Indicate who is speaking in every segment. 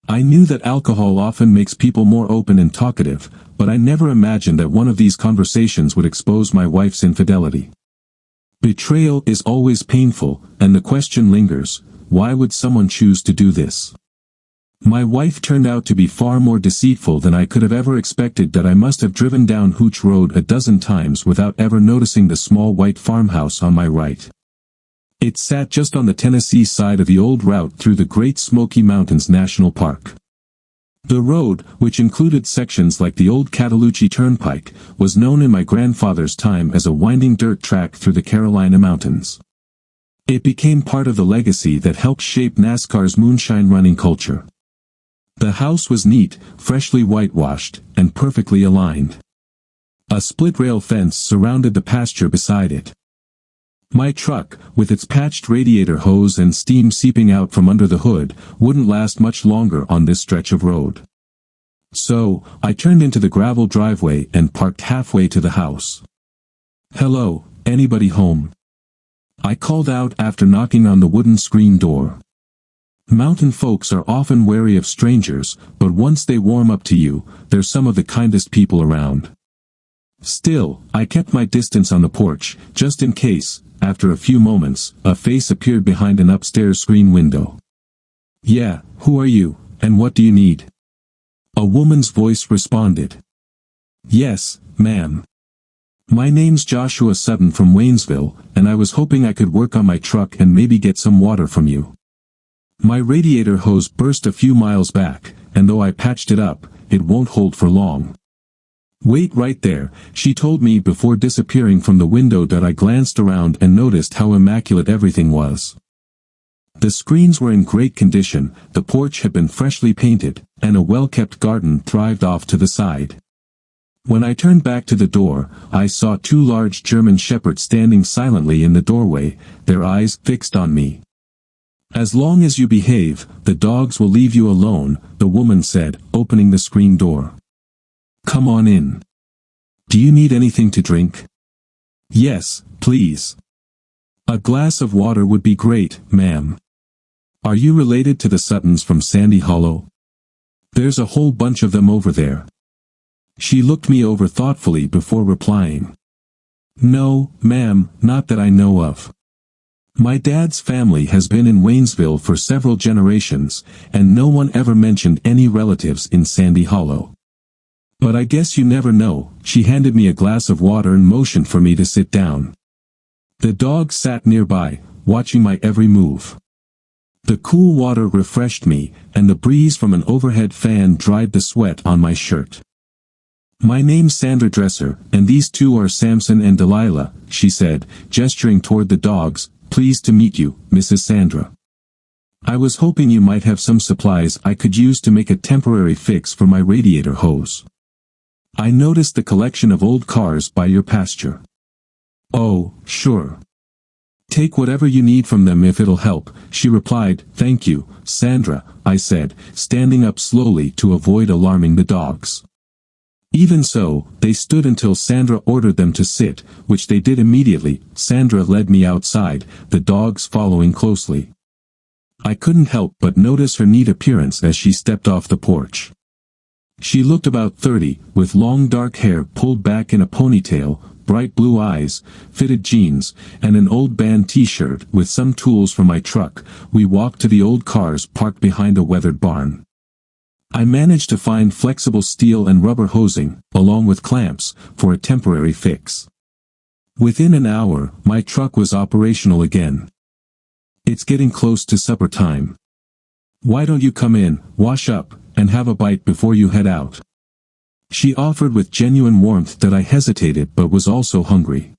Speaker 1: I knew that alcohol often makes people more open and talkative, but I never imagined that one of these conversations would expose my wife's infidelity. Betrayal is always painful, and the question lingers, why would someone choose to do this? My wife turned out to be far more deceitful than I could have ever expected. That I must have driven down Hooch Road a dozen times without ever noticing the small white farmhouse on my right. It sat just on the Tennessee side of the old route through the Great Smoky Mountains National Park. The road, which included sections like the old Cataloochee Turnpike, was known in my grandfather's time as a winding dirt track through the Carolina Mountains. It became part of the legacy that helped shape NASCAR's moonshine running culture. The house was neat, freshly whitewashed, and perfectly aligned. A split-rail fence surrounded the pasture beside it. My truck, with its patched radiator hose and steam seeping out from under the hood, wouldn't last much longer on this stretch of road. So, I turned into the gravel driveway and parked halfway to the house. "Hello, anybody home?" I called out after knocking on the wooden screen door. Mountain folks are often wary of strangers, but once they warm up to you, they're some of the kindest people around. Still, I kept my distance on the porch, just in case. After a few moments, a face appeared behind an upstairs screen window. "Yeah, who are you, and what do you need?" A woman's voice responded. "Yes, ma'am. My name's Joshua Sutton from Waynesville, and I was hoping I could work on my truck and maybe get some water from you. My radiator hose burst a few miles back, and though I patched it up, it won't hold for long." "Wait right there," she told me before disappearing from the window. That I glanced around and noticed how immaculate everything was. The screens were in great condition, the porch had been freshly painted, and a well-kept garden thrived off to the side. When I turned back to the door, I saw two large German shepherds standing silently in the doorway, their eyes fixed on me. "As long as you behave, the dogs will leave you alone," the woman said, opening the screen door. "Come on in. Do you need anything to drink?" "Yes, please. A glass of water would be great, ma'am." "Are you related to the Suttons from Sandy Hollow? There's a whole bunch of them over there." She looked me over thoughtfully before replying. "No, ma'am, not that I know of. My dad's family has been in Waynesville for several generations, and no one ever mentioned any relatives in Sandy Hollow. But I guess you never know." She handed me a glass of water and motioned for me to sit down. The dog sat nearby, watching my every move. The cool water refreshed me, and the breeze from an overhead fan dried the sweat on my shirt. "My name's Sandra Dresser, and these two are Samson and Delilah," she said, gesturing toward the dogs. "Pleased to meet you, Mrs. Sandra. I was hoping you might have some supplies I could use to make a temporary fix for my radiator hose. I noticed the collection of old cars by your pasture." "Oh, sure. Take whatever you need from them if it'll help," she replied. "Thank you, Sandra," I said, standing up slowly to avoid alarming the dogs. Even so, they stood until Sandra ordered them to sit, which they did immediately. Sandra led me outside, the dogs following closely. I couldn't help but notice her neat appearance as she stepped off the porch. She looked about 30, with long dark hair pulled back in a ponytail, bright blue eyes, fitted jeans, and an old band t-shirt with some tools from my truck. We walked to the old cars parked behind a weathered barn. I managed to find flexible steel and rubber hosing, along with clamps, for a temporary fix. Within an hour, my truck was operational again. "It's getting close to supper time. Why don't you come in, wash up, and have a bite before you head out?" She offered with genuine warmth that I hesitated but was also hungry.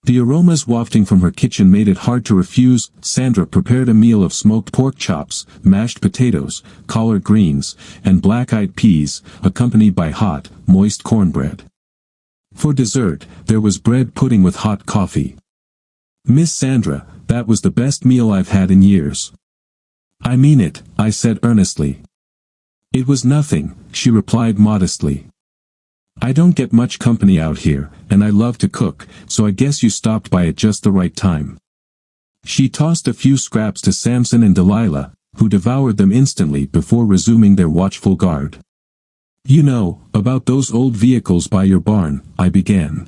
Speaker 1: The aromas wafting from her kitchen made it hard to refuse. Sandra prepared a meal of smoked pork chops, mashed potatoes, collard greens, and black-eyed peas, accompanied by hot, moist cornbread. For dessert, there was bread pudding with hot coffee. "Miss Sandra, that was the best meal I've had in years." "I mean it," I said earnestly. "It was nothing," she replied modestly. "I don't get much company out here, and I love to cook, so I guess you stopped by at just the right time." She tossed a few scraps to Samson and Delilah, who devoured them instantly before resuming their watchful guard. "You know, about those old vehicles by your barn," I began.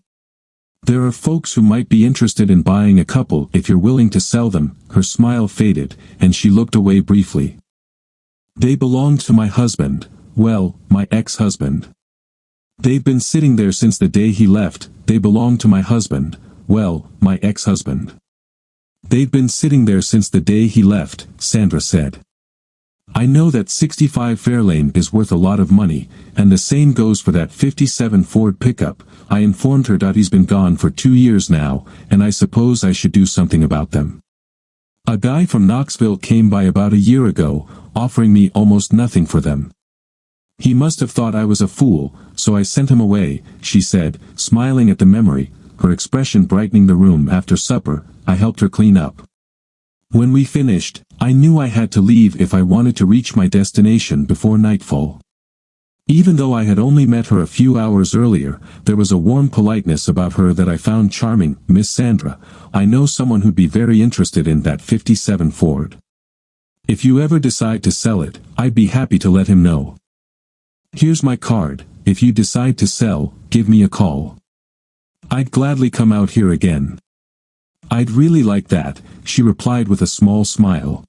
Speaker 1: "There are folks who might be interested in buying a couple if you're willing to sell them." Her smile faded, and she looked away briefly. "They belonged to my husband, well, my ex-husband. They've been sitting there since the day he left." "They belong to my husband, well, my ex-husband. They've been sitting there since the day he left," Sandra said. "I know that 65 Fairlane is worth a lot of money, and the same goes for that 57 Ford pickup." I informed her that he's been gone for 2 years now, and I suppose I should do something about them. "A guy from Knoxville came by about a year ago, offering me almost nothing for them. He must have thought I was a fool, so I sent him away," she said, smiling at the memory, her expression brightening the room. After supper, I helped her clean up. When we finished, I knew I had to leave if I wanted to reach my destination before nightfall. Even though I had only met her a few hours earlier, there was a warm politeness about her that I found charming. "Miss Sandra, I know someone who'd be very interested in that 57 Ford. If you ever decide to sell it, I'd be happy to let him know. Here's my card. If you decide to sell, give me a call. I'd gladly come out here again." "I'd really like that," she replied with a small smile.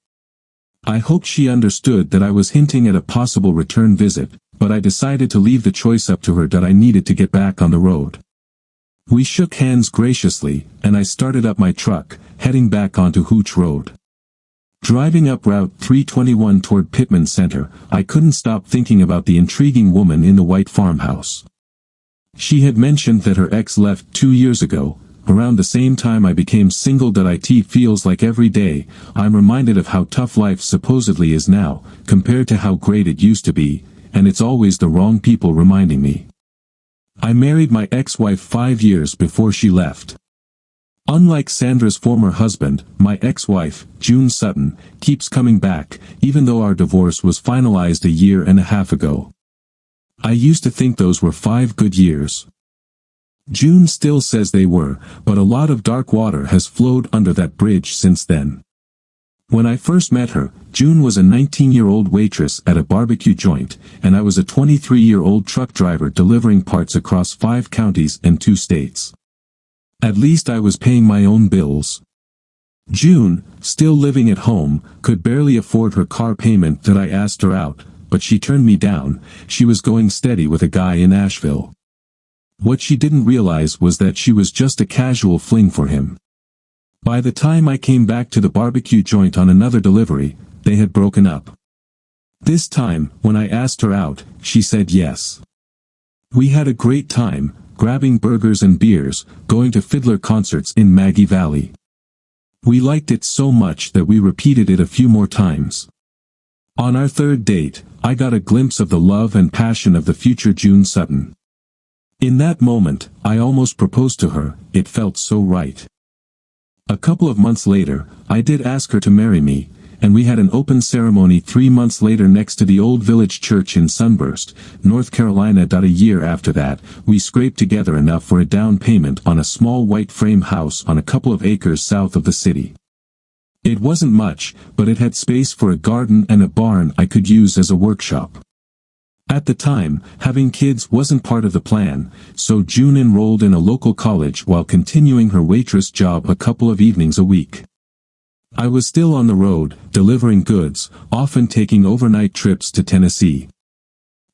Speaker 1: I hoped she understood that I was hinting at a possible return visit, but I decided to leave the choice up to her that I needed to get back on the road. We shook hands graciously, and I started up my truck, heading back onto Hooch Road. Driving up Route 321 toward Pittman Center, I couldn't stop thinking about the intriguing woman in the white farmhouse. She had mentioned that her ex left 2 years ago, around the same time I became single. It feels like every day, I'm reminded of how tough life supposedly is now, compared to how great it used to be, and it's always the wrong people reminding me. I married my ex-wife 5 years before she left. Unlike Sandra's former husband, my ex-wife, June Sutton, keeps coming back, even though our divorce was finalized a year and a half ago. I used to think those were 5 good years. June still says they were, but a lot of dark water has flowed under that bridge since then. When I first met her, June was a 19-year-old waitress at a barbecue joint, and I was a 23-year-old truck driver delivering parts across 5 counties and 2 states. At least I was paying my own bills. June, still living at home, could barely afford her car payment. That I asked her out, but she turned me down. She was going steady with a guy in Asheville. What she didn't realize was that she was just a casual fling for him. By the time I came back to the barbecue joint on another delivery, they had broken up. This time, when I asked her out, she said yes. We had a great time, grabbing burgers and beers, going to Fiddler concerts in Maggie Valley. We liked it so much that we repeated it a few more times. On our 3rd date, I got a glimpse of the love and passion of the future June Sutton. In that moment, I almost proposed to her. It felt so right. A couple of months later, I did ask her to marry me, and we had an open ceremony 3 months later next to the Old Village Church in Sunburst, North Carolina. A year after that, we scraped together enough for a down payment on a small white frame house on a couple of acres south of the city. It wasn't much, but it had space for a garden and a barn I could use as a workshop. At the time, having kids wasn't part of the plan, so June enrolled in a local college while continuing her waitress job a couple of evenings a week. I was still on the road, delivering goods, often taking overnight trips to Tennessee.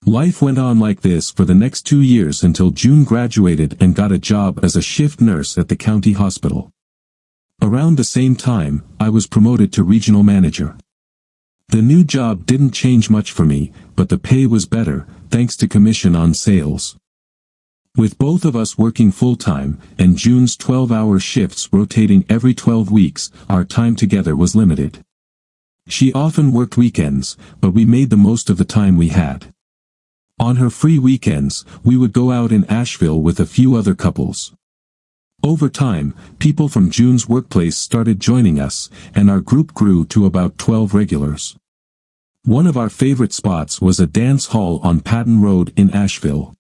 Speaker 1: Life went on like this for the next 2 years until June graduated and got a job as a shift nurse at the county hospital. Around the same time, I was promoted to regional manager. The new job didn't change much for me, but the pay was better, thanks to commission on sales. With both of us working full-time, and June's 12-hour shifts rotating every 12 weeks, our time together was limited. She often worked weekends, but we made the most of the time we had. On her free weekends, we would go out in Asheville with a few other couples. Over time, people from June's workplace started joining us, and our group grew to about 12 regulars. One of our favorite spots was a dance hall on Patton Road in Asheville.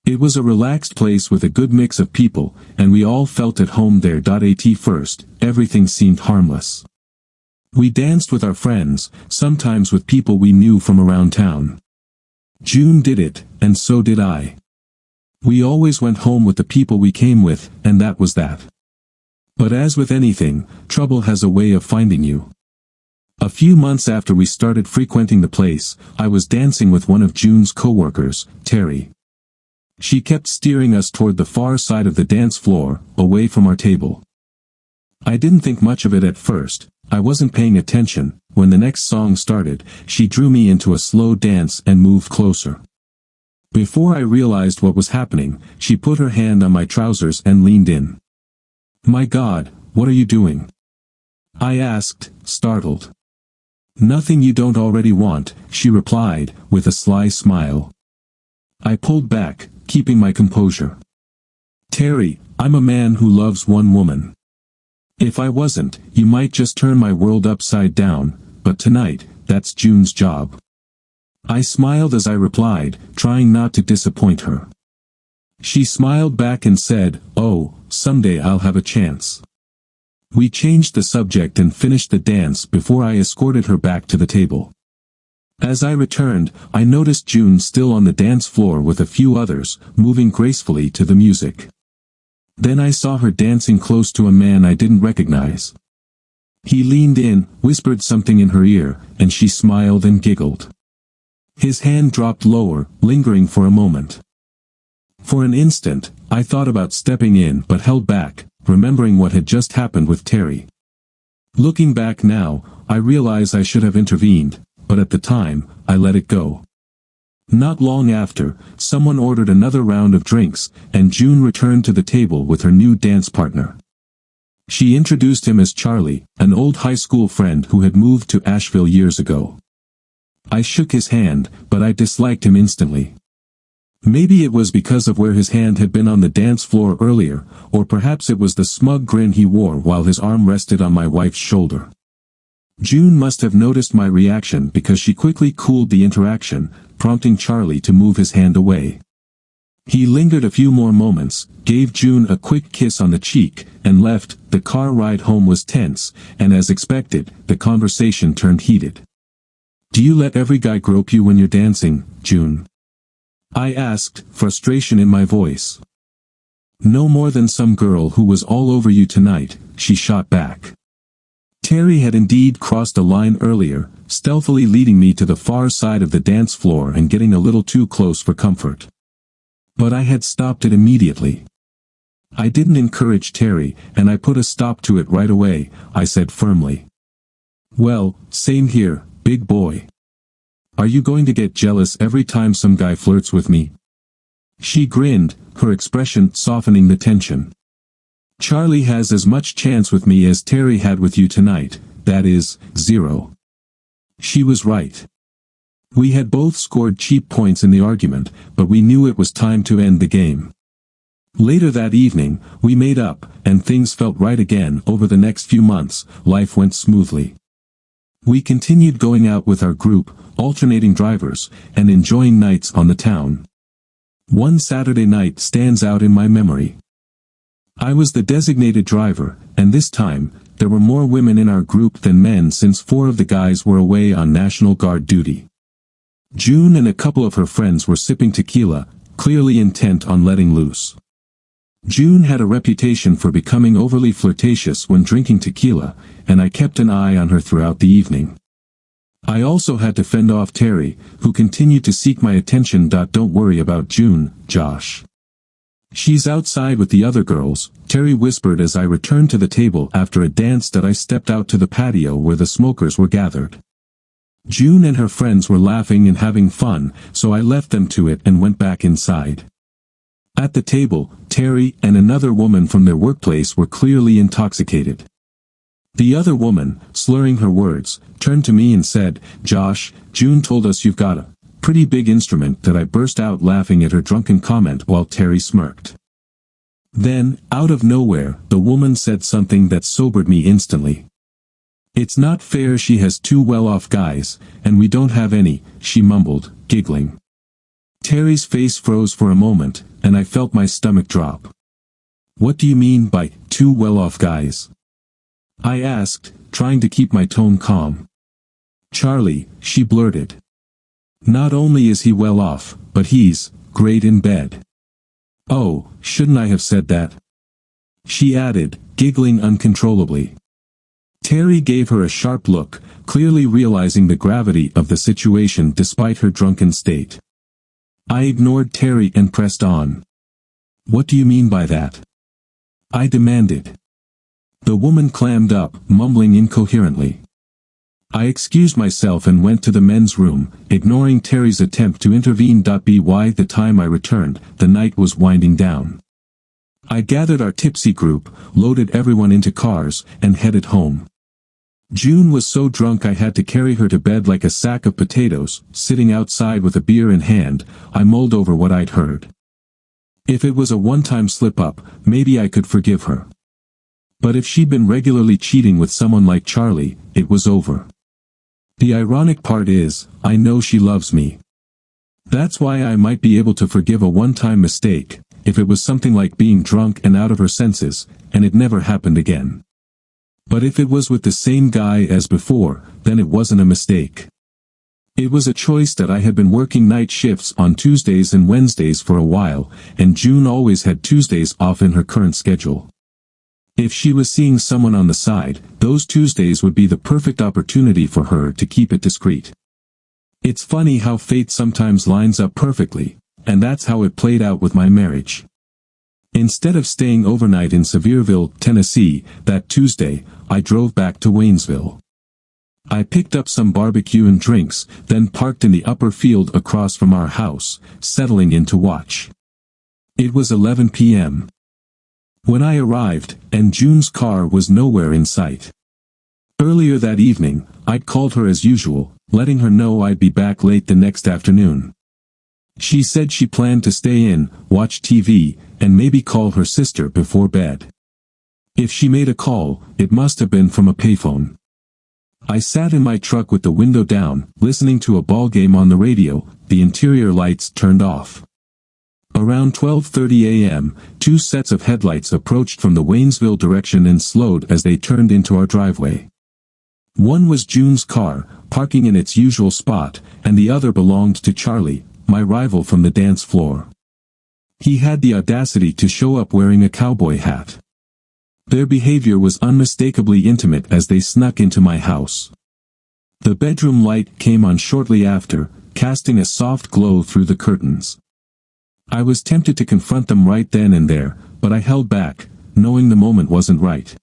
Speaker 1: It was a relaxed place with a good mix of people, and we all felt at home there. At first, everything seemed harmless. We danced with our friends, sometimes with people we knew from around town. June did it, and so did I. We always went home with the people we came with, and that was that. But as with anything, trouble has a way of finding you. A few months after we started frequenting the place, I was dancing with one of June's co-workers, Terry. She kept steering us toward the far side of the dance floor, away from our table. I didn't think much of it at first. I wasn't paying attention. When the next song started, she drew me into a slow dance and moved closer. Before I realized what was happening, she put her hand on my trousers and leaned in. "My God, what are you doing?" I asked, startled. "Nothing you don't already want," she replied, with a sly smile. I pulled back, keeping my composure. "Terry, I'm a man who loves one woman. If I wasn't, you might just turn my world upside down, but tonight, that's June's job." I smiled as I replied, trying not to disappoint her. She smiled back and said, "Oh, someday I'll have a chance." We changed the subject and finished the dance before I escorted her back to the table. As I returned, I noticed June still on the dance floor with a few others, moving gracefully to the music. Then I saw her dancing close to a man I didn't recognize. He leaned in, whispered something in her ear, and she smiled and giggled. His hand dropped lower, lingering for a moment. For an instant, I thought about stepping in but held back, remembering what had just happened with Terry. Looking back now, I realize I should have intervened, but at the time, I let it go. Not long after, someone ordered another round of drinks, and June returned to the table with her new dance partner. She introduced him as Charlie, an old high school friend who had moved to Asheville years ago. I shook his hand, but I disliked him instantly. Maybe it was because of where his hand had been on the dance floor earlier, or perhaps it was the smug grin he wore while his arm rested on my wife's shoulder. June must have noticed my reaction because she quickly cooled the interaction, prompting Charlie to move his hand away. He lingered a few more moments, gave June a quick kiss on the cheek, and left. The car ride home was tense, and as expected, the conversation turned heated. "Do you let every guy grope you when you're dancing, June?" I asked, frustration in my voice. "No more than some girl who was all over you tonight," she shot back. Terry had indeed crossed a line earlier, stealthily leading me to the far side of the dance floor and getting a little too close for comfort. But I had stopped it immediately. "I didn't encourage Terry, and I put a stop to it right away," I said firmly. "Well, same here, big boy. Are you going to get jealous every time some guy flirts with me?" She grinned, her expression softening the tension. "Charlie has as much chance with me as Terry had with you tonight, that is, 0. She was right. We had both scored cheap points in the argument, but we knew it was time to end the game. Later that evening, we made up, and things felt right again. Over the next few months, life went smoothly. We continued going out with our group, alternating drivers, and enjoying nights on the town. One Saturday night stands out in my memory. I was the designated driver, and this time, there were more women in our group than men since 4 of the guys were away on National Guard duty. June and a couple of her friends were sipping tequila, clearly intent on letting loose. June had a reputation for becoming overly flirtatious when drinking tequila, and I kept an eye on her throughout the evening. I also had to fend off Terry, who continued to seek my attention. "Don't worry about June, Josh. She's outside with the other girls," Terry whispered as I returned to the table after a dance that I stepped out to the patio where the smokers were gathered. June and her friends were laughing and having fun, so I left them to it and went back inside. At the table, Terry and another woman from their workplace were clearly intoxicated. The other woman, slurring her words, turned to me and said, "Josh, June told us you've got a pretty big instrument." That I burst out laughing at her drunken comment while Terry smirked. Then, out of nowhere, the woman said something that sobered me instantly. "It's not fair she has 2 well-off guys, and we don't have any," she mumbled, giggling. Terry's face froze for a moment, and I felt my stomach drop. "What do you mean by 2 well-off guys?" I asked, trying to keep my tone calm. Charlie, she blurted. Not only is he well off, but he's great in bed. Oh, shouldn't I have said that? She added, giggling uncontrollably. Terry gave her a sharp look, clearly realizing the gravity of the situation despite her drunken state. I ignored Terry and pressed on. What do you mean by that? I demanded. The woman clammed up, mumbling incoherently. I excused myself and went to the men's room, ignoring Terry's attempt to intervene. By the time I returned, the night was winding down. I gathered our tipsy group, loaded everyone into cars, and headed home. June was so drunk I had to carry her to bed like a sack of potatoes. Sitting outside with a beer in hand, I mulled over what I'd heard. If it was a one-time slip-up, maybe I could forgive her. But if she'd been regularly cheating with someone like Charlie, it was over. The ironic part is, I know she loves me. That's why I might be able to forgive a one-time mistake, if it was something like being drunk and out of her senses, and it never happened again. But if it was with the same guy as before, then it wasn't a mistake. It was a choice that I had been working night shifts on Tuesdays and Wednesdays for a while, and June always had Tuesdays off in her current schedule. If she was seeing someone on the side, those Tuesdays would be the perfect opportunity for her to keep it discreet. It's funny how fate sometimes lines up perfectly, and that's how it played out with my marriage. Instead of staying overnight in Sevierville, Tennessee, that Tuesday, I drove back to Waynesville. I picked up some barbecue and drinks, then parked in the upper field across from our house, settling in to watch. It was 11 p.m. when I arrived, and June's car was nowhere in sight. Earlier that evening, I'd called her as usual, letting her know I'd be back late the next afternoon. She said she planned to stay in, watch TV, and maybe call her sister before bed. If she made a call, it must have been from a payphone. I sat in my truck with the window down, listening to a ball game on the radio, the interior lights turned off. Around 12:30 a.m., two sets of headlights approached from the Waynesville direction and slowed as they turned into our driveway. One was June's car, parking in its usual spot, and the other belonged to Charlie, my rival from the dance floor. He had the audacity to show up wearing a cowboy hat. Their behavior was unmistakably intimate as they snuck into my house. The bedroom light came on shortly after, casting a soft glow through the curtains. I was tempted to confront them right then and there, but I held back, knowing the moment wasn't right.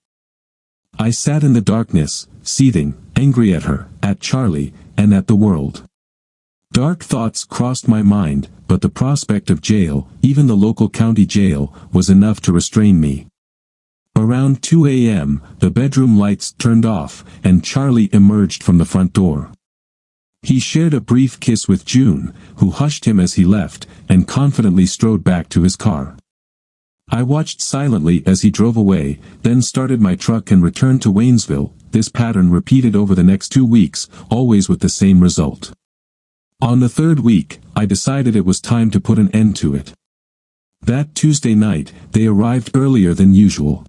Speaker 1: I sat in the darkness, seething, angry at her, at Charlie, and at the world. Dark thoughts crossed my mind, but the prospect of jail, even the local county jail, was enough to restrain me. Around 2 a.m., the bedroom lights turned off, and Charlie emerged from the front door. He shared a brief kiss with June, who hushed him as he left, and confidently strode back to his car. I watched silently as he drove away, then started my truck and returned to Waynesville. This pattern repeated over the next 2 weeks, always with the same result. On the third week, I decided it was time to put an end to it. That Tuesday night, they arrived earlier than usual.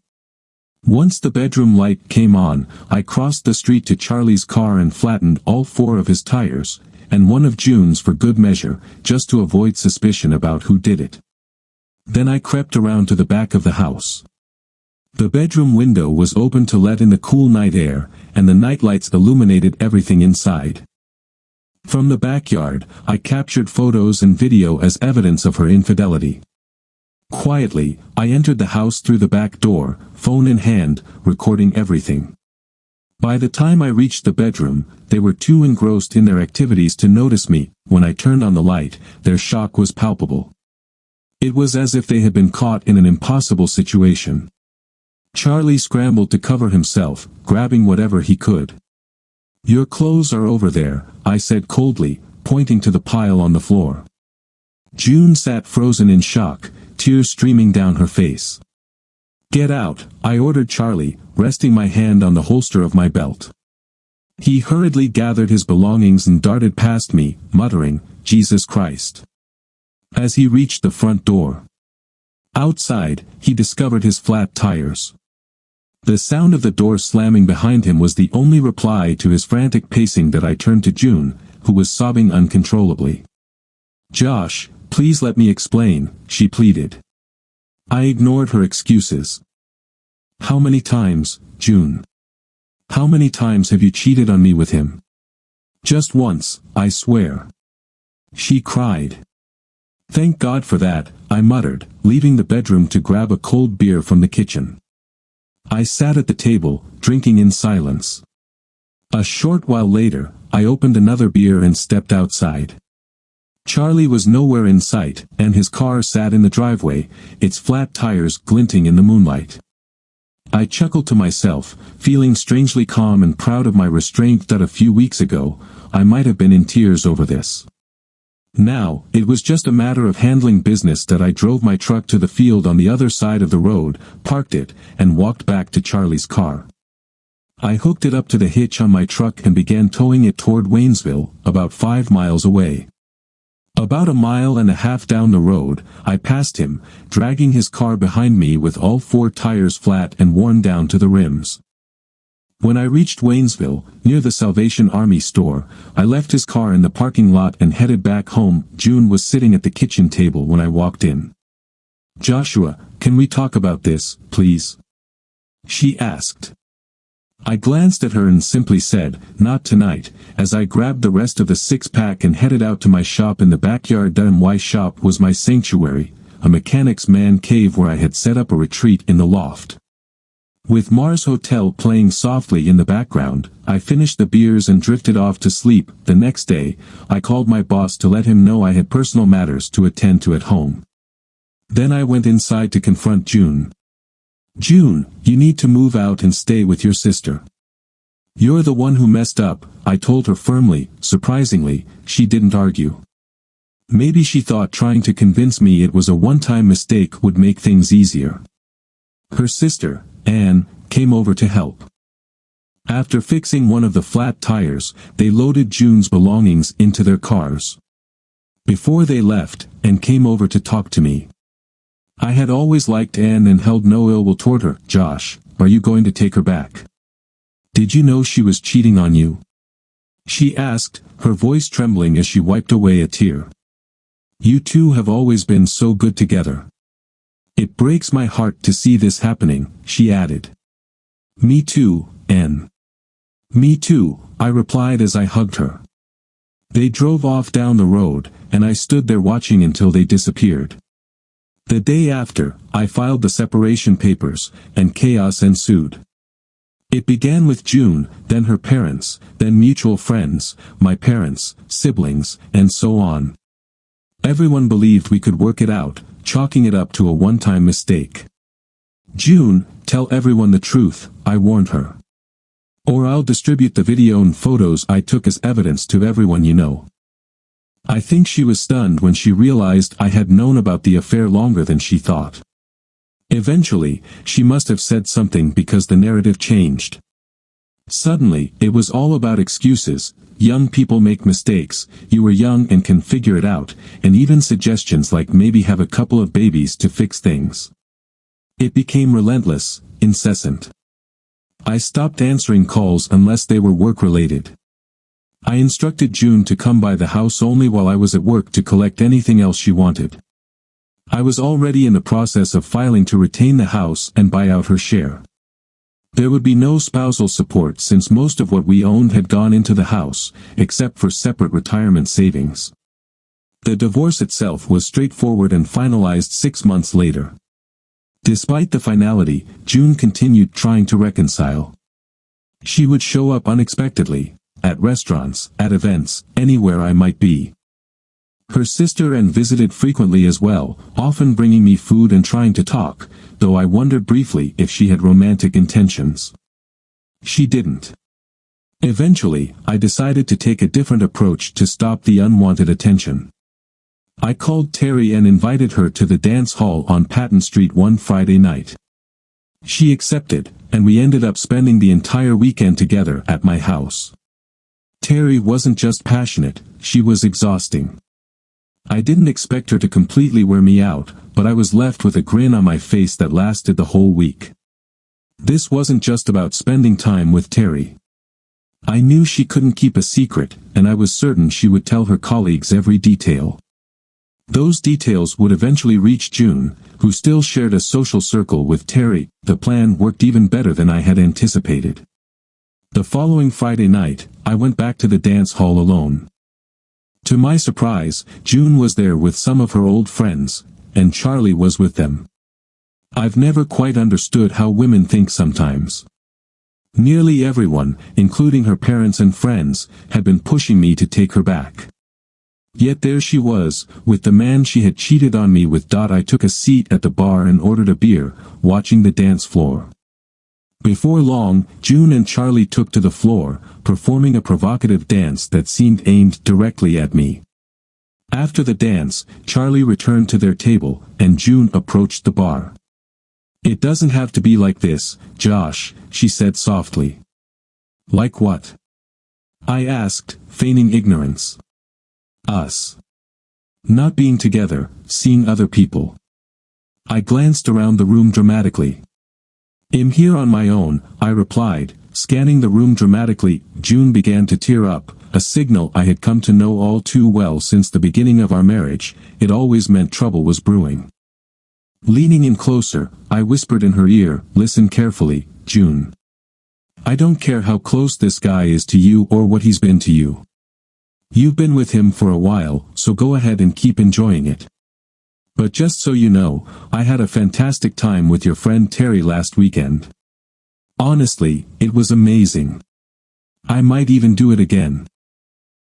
Speaker 1: Once the bedroom light came on, I crossed the street to Charlie's car and flattened all 4 of his tires, and one of June's for good measure, just to avoid suspicion about who did it. Then I crept around to the back of the house. The bedroom window was open to let in the cool night air, and the nightlights illuminated everything inside. From the backyard, I captured photos and video as evidence of her infidelity. Quietly, I entered the house through the back door, phone in hand, recording everything. By the time I reached the bedroom, they were too engrossed in their activities to notice me. When I turned on the light, their shock was palpable. It was as if they had been caught in an impossible situation. Charlie scrambled to cover himself, grabbing whatever he could. "Your clothes are over there," I said coldly, pointing to the pile on the floor. June sat frozen in shock, tears streaming down her face. "Get out," I ordered Charlie, resting my hand on the holster of my belt. He hurriedly gathered his belongings and darted past me, muttering, "Jesus Christ," as he reached the front door. Outside, he discovered his flat tires. The sound of the door slamming behind him was the only reply to his frantic pacing that I turned to June, who was sobbing uncontrollably. "Josh, please let me explain," she pleaded. I ignored her excuses. "How many times, June? How many times have you cheated on me with him?" "Just once, I swear," she cried. "Thank God for that," I muttered, leaving the bedroom to grab a cold beer from the kitchen. I sat at the table, drinking in silence. A short while later, I opened another beer and stepped outside. Charlie was nowhere in sight, and his car sat in the driveway, its flat tires glinting in the moonlight. I chuckled to myself, feeling strangely calm and proud of my restraint that a few weeks ago, I might have been in tears over this. Now, it was just a matter of handling business that I drove my truck to the field on the other side of the road, parked it, and walked back to Charlie's car. I hooked it up to the hitch on my truck and began towing it toward Waynesville, about 5 miles away. About a mile and a half down the road, I passed him, dragging his car behind me with all 4 tires flat and worn down to the rims. When I reached Waynesville, near the Salvation Army store, I left his car in the parking lot and headed back home. June was sitting at the kitchen table when I walked in. "Joshua, can we talk about this, please?" she asked. I glanced at her and simply said, "Not tonight," as I grabbed the rest of the 6-pack and headed out to my shop in the backyard. My shop was my sanctuary, a mechanic's man cave where I had set up a retreat in the loft. With Mars Hotel playing softly in the background, I finished the beers and drifted off to sleep. The next day, I called my boss to let him know I had personal matters to attend to at home. Then I went inside to confront June. "June, you need to move out and stay with your sister. You're the one who messed up," I told her firmly. Surprisingly, she didn't argue. Maybe she thought trying to convince me it was a one-time mistake would make things easier. Her sister, Anne, came over to help. After fixing one of the flat tires, they loaded June's belongings into their cars. Before they left, Anne came over to talk to me. I had always liked Anne and held no ill will toward her. "Josh, are you going to take her back? Did you know she was cheating on you?" she asked, her voice trembling as she wiped away a tear. "You two have always been so good together. It breaks my heart to see this happening," she added. "Me too, Anne." "Me too," I replied as I hugged her. They drove off down the road, and I stood there watching until they disappeared. The day after, I filed the separation papers, and chaos ensued. It began with June, then her parents, then mutual friends, my parents, siblings, and so on. Everyone believed we could work it out, chalking it up to a one-time mistake. "June, tell everyone the truth," I warned her. "Or I'll distribute the video and photos I took as evidence to everyone you know." I think she was stunned when she realized I had known about the affair longer than she thought. Eventually, she must have said something because the narrative changed. Suddenly, it was all about excuses. "Young people make mistakes, you were young and can figure it out," and even suggestions like maybe have a couple of babies to fix things. It became relentless, incessant. I stopped answering calls unless they were work-related. I instructed June to come by the house only while I was at work to collect anything else she wanted. I was already in the process of filing to retain the house and buy out her share. There would be no spousal support since most of what we owned had gone into the house, except for separate retirement savings. The divorce itself was straightforward and finalized 6 months later. Despite the finality, June continued trying to reconcile. She would show up unexpectedly, at restaurants, at events, anywhere I might be. Her sister Anne visited frequently as well, often bringing me food and trying to talk, though I wondered briefly if she had romantic intentions. She didn't. Eventually, I decided to take a different approach to stop the unwanted attention. I called Terry and invited her to the dance hall on Patton Street one Friday night. She accepted, and we ended up spending the entire weekend together at my house. Terry wasn't just passionate, she was exhausting. I didn't expect her to completely wear me out, but I was left with a grin on my face that lasted the whole week. This wasn't just about spending time with Terry. I knew she couldn't keep a secret, and I was certain she would tell her colleagues every detail. Those details would eventually reach June, who still shared a social circle with Terry. The plan worked even better than I had anticipated. The following Friday night, I went back to the dance hall alone. To my surprise, June was there with some of her old friends, and Charlie was with them. I've never quite understood how women think sometimes. Nearly everyone, including her parents and friends, had been pushing me to take her back. Yet there she was, with the man she had cheated on me with. I took a seat at the bar and ordered a beer, watching the dance floor. Before long, June and Charlie took to the floor, performing a provocative dance that seemed aimed directly at me. After the dance, Charlie returned to their table, and June approached the bar. "It doesn't have to be like this, Josh," she said softly. "Like what?" I asked, feigning ignorance. "Us. Not being together, seeing other people." I glanced around the room dramatically. "I'm here on my own," I replied, scanning the room dramatically. June began to tear up, a signal I had come to know all too well since the beginning of our marriage. It always meant trouble was brewing. Leaning in closer, I whispered in her ear, "Listen carefully, June. I don't care how close this guy is to you or what he's been to you. You've been with him for a while, so go ahead and keep enjoying it. But just so you know, I had a fantastic time with your friend Terry last weekend. Honestly, it was amazing. I might even do it again."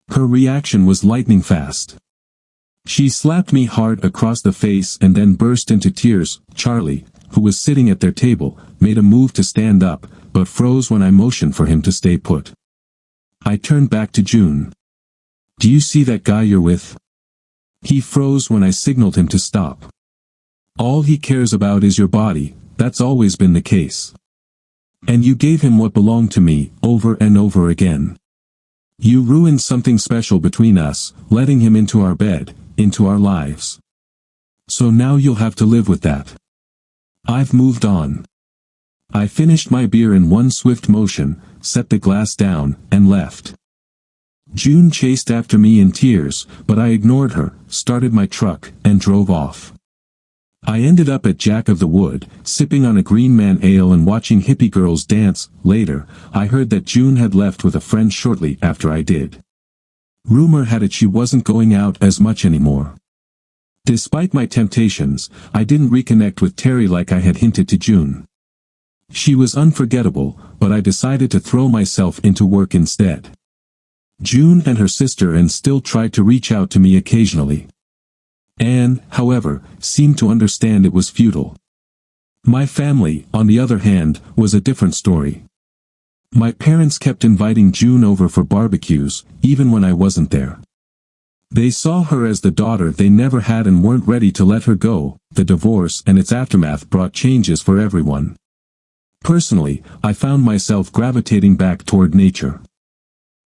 Speaker 1: Her reaction was lightning fast. She slapped me hard across the face and then burst into tears. Charlie, who was sitting at their table, made a move to stand up, but froze when I motioned for him to stay put. I turned back to June. "Do you see that guy you're with?" He froze when I signaled him to stop. "All he cares about is your body, that's always been the case. And you gave him what belonged to me, over and over again. You ruined something special between us, letting him into our bed, into our lives. So now you'll have to live with that. I've moved on." I finished my beer in one swift motion, set the glass down, and left. June chased after me in tears, but I ignored her, started my truck, and drove off. I ended up at Jack of the Wood, sipping on a Green Man ale and watching hippie girls dance. Later, I heard that June had left with a friend shortly after I did. Rumor had it she wasn't going out as much anymore. Despite my temptations, I didn't reconnect with Terry like I had hinted to June. She was unforgettable, but I decided to throw myself into work instead. June and her sister Anne still tried to reach out to me occasionally. Anne, however, seemed to understand it was futile. My family, on the other hand, was a different story. My parents kept inviting June over for barbecues, even when I wasn't there. They saw her as the daughter they never had and weren't ready to let her go. The divorce and its aftermath brought changes for everyone. Personally, I found myself gravitating back toward nature.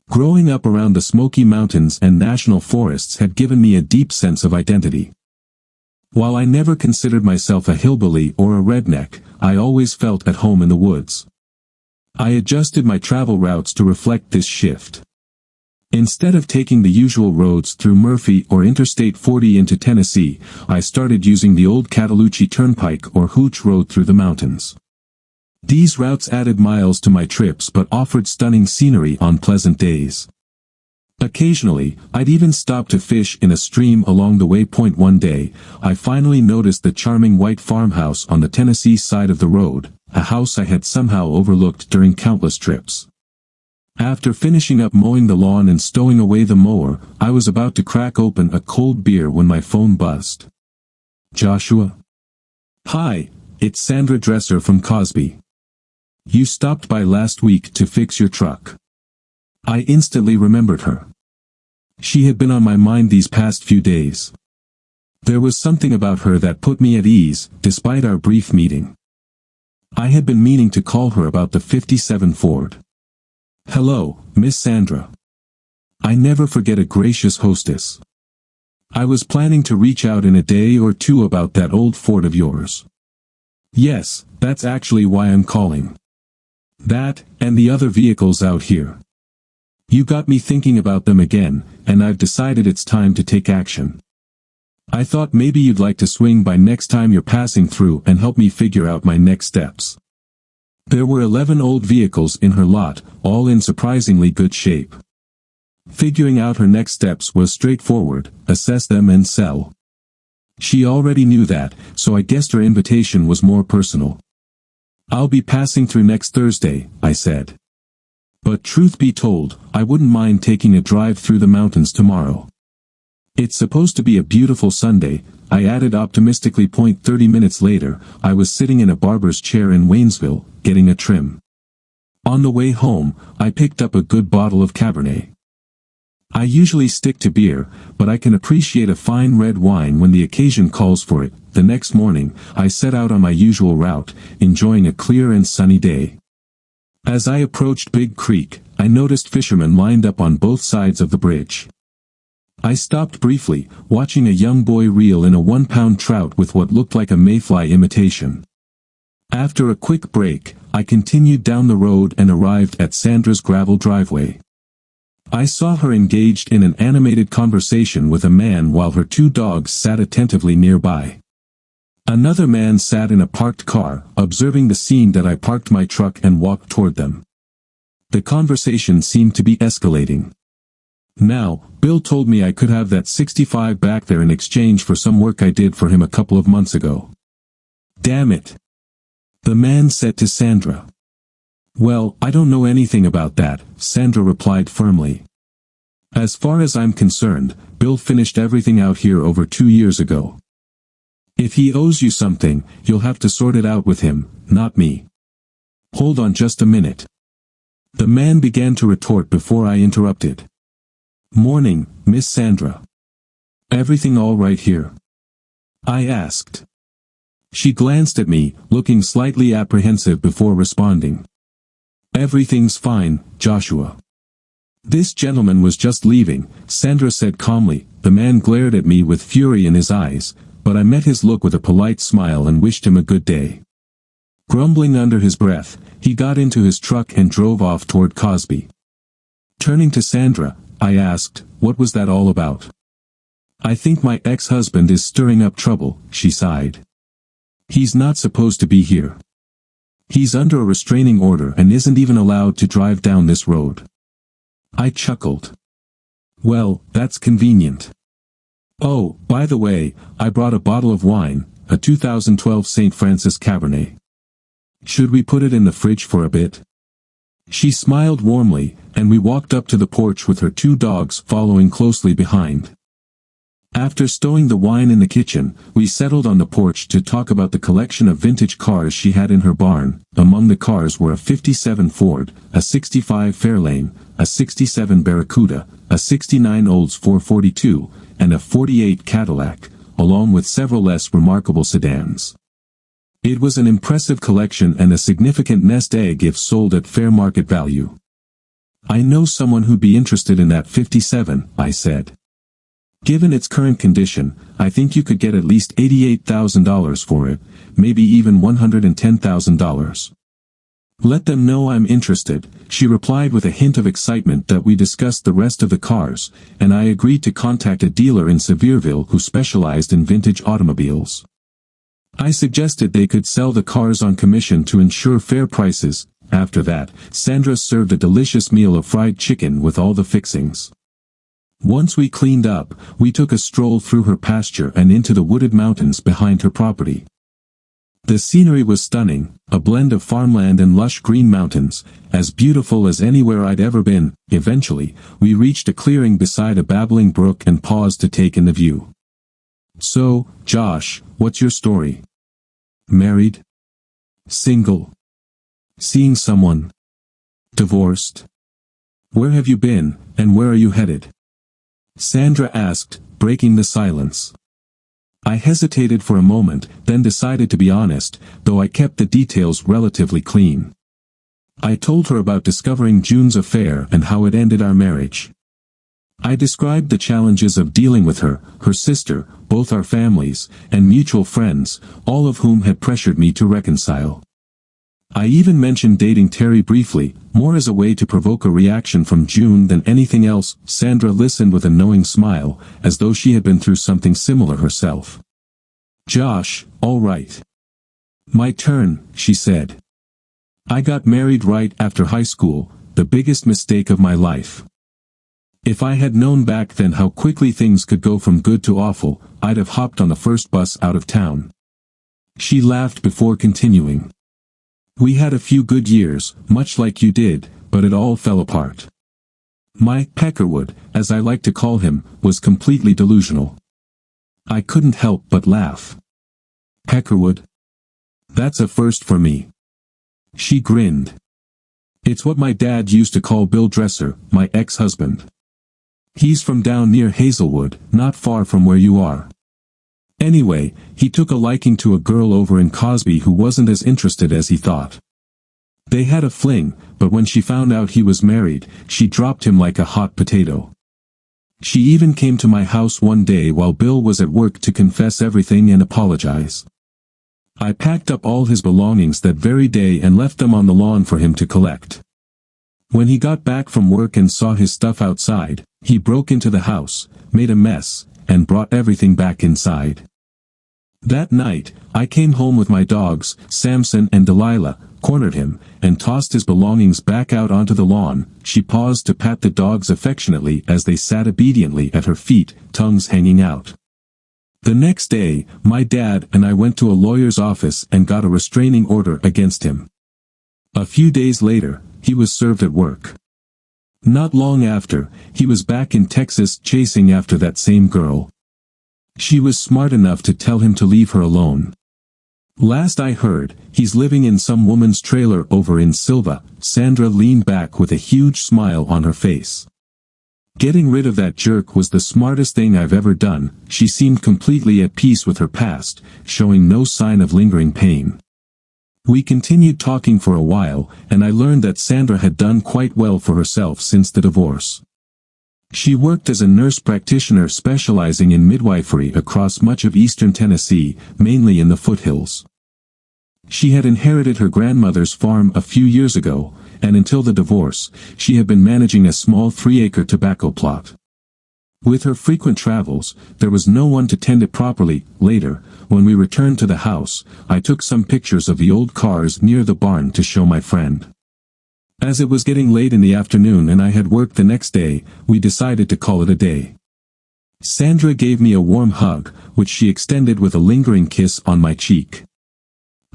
Speaker 1: Growing up around the Smoky Mountains and national forests had given me a deep sense of identity. While I never considered myself a hillbilly or a redneck, I always felt at home in the woods. I adjusted my travel routes to reflect this shift. Instead of taking the usual roads through Murphy or Interstate 40 into Tennessee, I started using the old Cataloochee Turnpike or Hooch Road through the mountains. These routes added miles to my trips but offered stunning scenery on pleasant days. Occasionally, I'd even stop to fish in a stream along the way. One day, I finally noticed the charming white farmhouse on the Tennessee side of the road, a house I had somehow overlooked during countless trips. After finishing up mowing the lawn and stowing away the mower, I was about to crack open a cold beer when my phone buzzed. "Joshua?" "Hi, it's Sandra Dresser from Cosby. You stopped by last week to fix your truck." I instantly remembered her. She had been on my mind these past few days. There was something about her that put me at ease, despite our brief meeting. I had been meaning to call her about the '57 Ford. "Hello, Miss Sandra. I never forget a gracious hostess. I was planning to reach out in a day or two about that old Ford of yours." "Yes, that's actually why I'm calling. That, and the other vehicles out here. You got me thinking about them again, and I've decided it's time to take action. I thought maybe you'd like to swing by next time you're passing through and help me figure out my next steps. There were 11 old vehicles in her lot, all in surprisingly good shape. Figuring out her next steps was straightforward: assess them and sell. She already knew that, so I guessed her invitation was more personal. I'll be passing through next Thursday, I said. But truth be told, I wouldn't mind taking a drive through the mountains tomorrow. It's supposed to be a beautiful Sunday, I added optimistically. 30 minutes later, I was sitting in a barber's chair in Waynesville, getting a trim. On the way home, I picked up a good bottle of Cabernet. I usually stick to beer, but I can appreciate a fine red wine when the occasion calls for it. The next morning, I set out on my usual route, enjoying a clear and sunny day. As I approached Big Creek, I noticed fishermen lined up on both sides of the bridge. I stopped briefly, watching a young boy reel in a 1-pound trout with what looked like a mayfly imitation. After a quick break, I continued down the road and arrived at Sandra's gravel driveway. I saw her engaged in an animated conversation with a man while her 2 dogs sat attentively nearby. Another man sat in a parked car, observing the scene that I parked my truck and walked toward them. The conversation seemed to be escalating. Now, Bill told me I could have that 65 back there in exchange for some work I did for him a couple of months ago. Damn it! The man said to Sandra. Well, I don't know anything about that, Sandra replied firmly. As far as I'm concerned, Bill finished everything out here over 2 years ago. If he owes you something, you'll have to sort it out with him, not me. Hold on just a minute. The man began to retort before I interrupted. Morning, Miss Sandra. Everything all right here? I asked. She glanced at me, looking slightly apprehensive before responding. Everything's fine, Joshua. This gentleman was just leaving, Sandra said calmly. The man glared at me with fury in his eyes, but I met his look with a polite smile and wished him a good day. Grumbling under his breath, he got into his truck and drove off toward Cosby. Turning to Sandra, I asked, what was that all about? I think my ex-husband is stirring up trouble, she sighed. He's not supposed to be here. He's under a restraining order and isn't even allowed to drive down this road. I chuckled. Well, that's convenient. Oh, by the way, I brought a bottle of wine, a 2012 St. Francis Cabernet. Should we put it in the fridge for a bit? She smiled warmly, and we walked up to the porch with her 2 dogs following closely behind. After stowing the wine in the kitchen, we settled on the porch to talk about the collection of vintage cars she had in her barn. Among the cars were a 57 Ford, a 65 Fairlane, a 67 Barracuda, a 69 Olds 442, and a 48 Cadillac, along with several less remarkable sedans. It was an impressive collection and a significant nest egg if sold at fair market value. I know someone who'd be interested in that 57, I said. Given its current condition, I think you could get at least $88,000 for it, maybe even $110,000. Let them know I'm interested, she replied with a hint of excitement. That we discussed the rest of the cars, and I agreed to contact a dealer in Sevierville who specialized in vintage automobiles. I suggested they could sell the cars on commission to ensure fair prices. After that, Sandra served a delicious meal of fried chicken with all the fixings. Once we cleaned up, we took a stroll through her pasture and into the wooded mountains behind her property. The scenery was stunning, a blend of farmland and lush green mountains, as beautiful as anywhere I'd ever been. Eventually, we reached a clearing beside a babbling brook and paused to take in the view. So, Josh, what's your story? Married? Single? Seeing someone? Divorced? Where have you been, and where are you headed? Sandra asked, breaking the silence. I hesitated for a moment, then decided to be honest, though I kept the details relatively clean. I told her about discovering June's affair and how it ended our marriage. I described the challenges of dealing with her, her sister, both our families, and mutual friends, all of whom had pressured me to reconcile. I even mentioned dating Terry briefly, more as a way to provoke a reaction from June than anything else. Sandra listened with a knowing smile, as though she had been through something similar herself. Josh, all right. My turn, she said. I got married right after high school, the biggest mistake of my life. If I had known back then how quickly things could go from good to awful, I'd have hopped on the first bus out of town. She laughed before continuing. We had a few good years, much like you did, but it all fell apart. Mike Peckerwood, as I like to call him, was completely delusional. I couldn't help but laugh. Peckerwood? That's a first for me. She grinned. It's what my dad used to call Bill Dresser, my ex-husband. He's from down near Hazelwood, not far from where you are. Anyway, he took a liking to a girl over in Cosby who wasn't as interested as he thought. They had a fling, but when she found out he was married, she dropped him like a hot potato. She even came to my house one day while Bill was at work to confess everything and apologize. I packed up all his belongings that very day and left them on the lawn for him to collect. When he got back from work and saw his stuff outside, he broke into the house, made a mess, and brought everything back inside. That night, I came home with my dogs, Samson and Delilah, cornered him, and tossed his belongings back out onto the lawn. She paused to pat the dogs affectionately as they sat obediently at her feet, tongues hanging out. The next day, my dad and I went to a lawyer's office and got a restraining order against him. A few days later, he was served at work. Not long after, he was back in Texas chasing after that same girl. She was smart enough to tell him to leave her alone. Last I heard, he's living in some woman's trailer over in Silva. Sandra leaned back with a huge smile on her face. Getting rid of that jerk was the smartest thing I've ever done. She seemed completely at peace with her past, showing no sign of lingering pain. We continued talking for a while, and I learned that Sandra had done quite well for herself since the divorce. She worked as a nurse practitioner specializing in midwifery across much of eastern Tennessee, mainly in the foothills. She had inherited her grandmother's farm a few years ago, and until the divorce, she had been managing a small 3-acre tobacco plot. With her frequent travels, there was no one to tend it properly. Later, when we returned to the house, I took some pictures of the old cars near the barn to show my friend. As it was getting late in the afternoon and I had work the next day, we decided to call it a day. Sandra gave me a warm hug, which she extended with a lingering kiss on my cheek.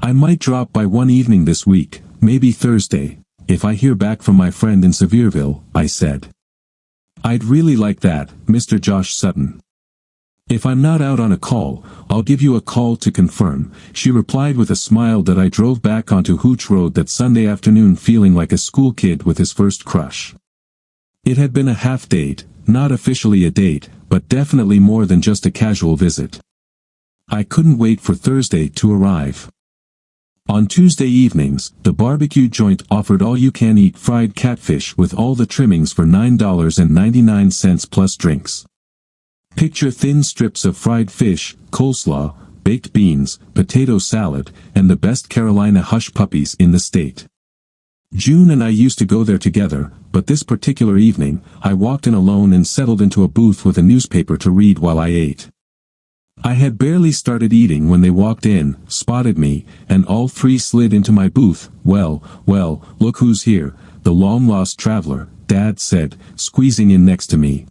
Speaker 1: I might drop by one evening this week, maybe Thursday, if I hear back from my friend in Sevierville, I said. I'd really like that, Mr. Josh Sutton. If I'm not out on a call, I'll give you a call to confirm, she replied with a smile that I drove back onto Hooch Road that Sunday afternoon feeling like a school kid with his first crush. It had been a half date, not officially a date, but definitely more than just a casual visit. I couldn't wait for Thursday to arrive. On Tuesday evenings, the barbecue joint offered all-you-can-eat fried catfish with all the trimmings for $9.99 plus drinks. Picture thin strips of fried fish, coleslaw, baked beans, potato salad, and the best Carolina hush puppies in the state. June and I used to go there together, but this particular evening, I walked in alone and settled into a booth with a newspaper to read while I ate. I had barely started eating when they walked in, spotted me, and all three slid into my booth. Well, look who's here, the long-lost traveler, Dad said, squeezing in next to me.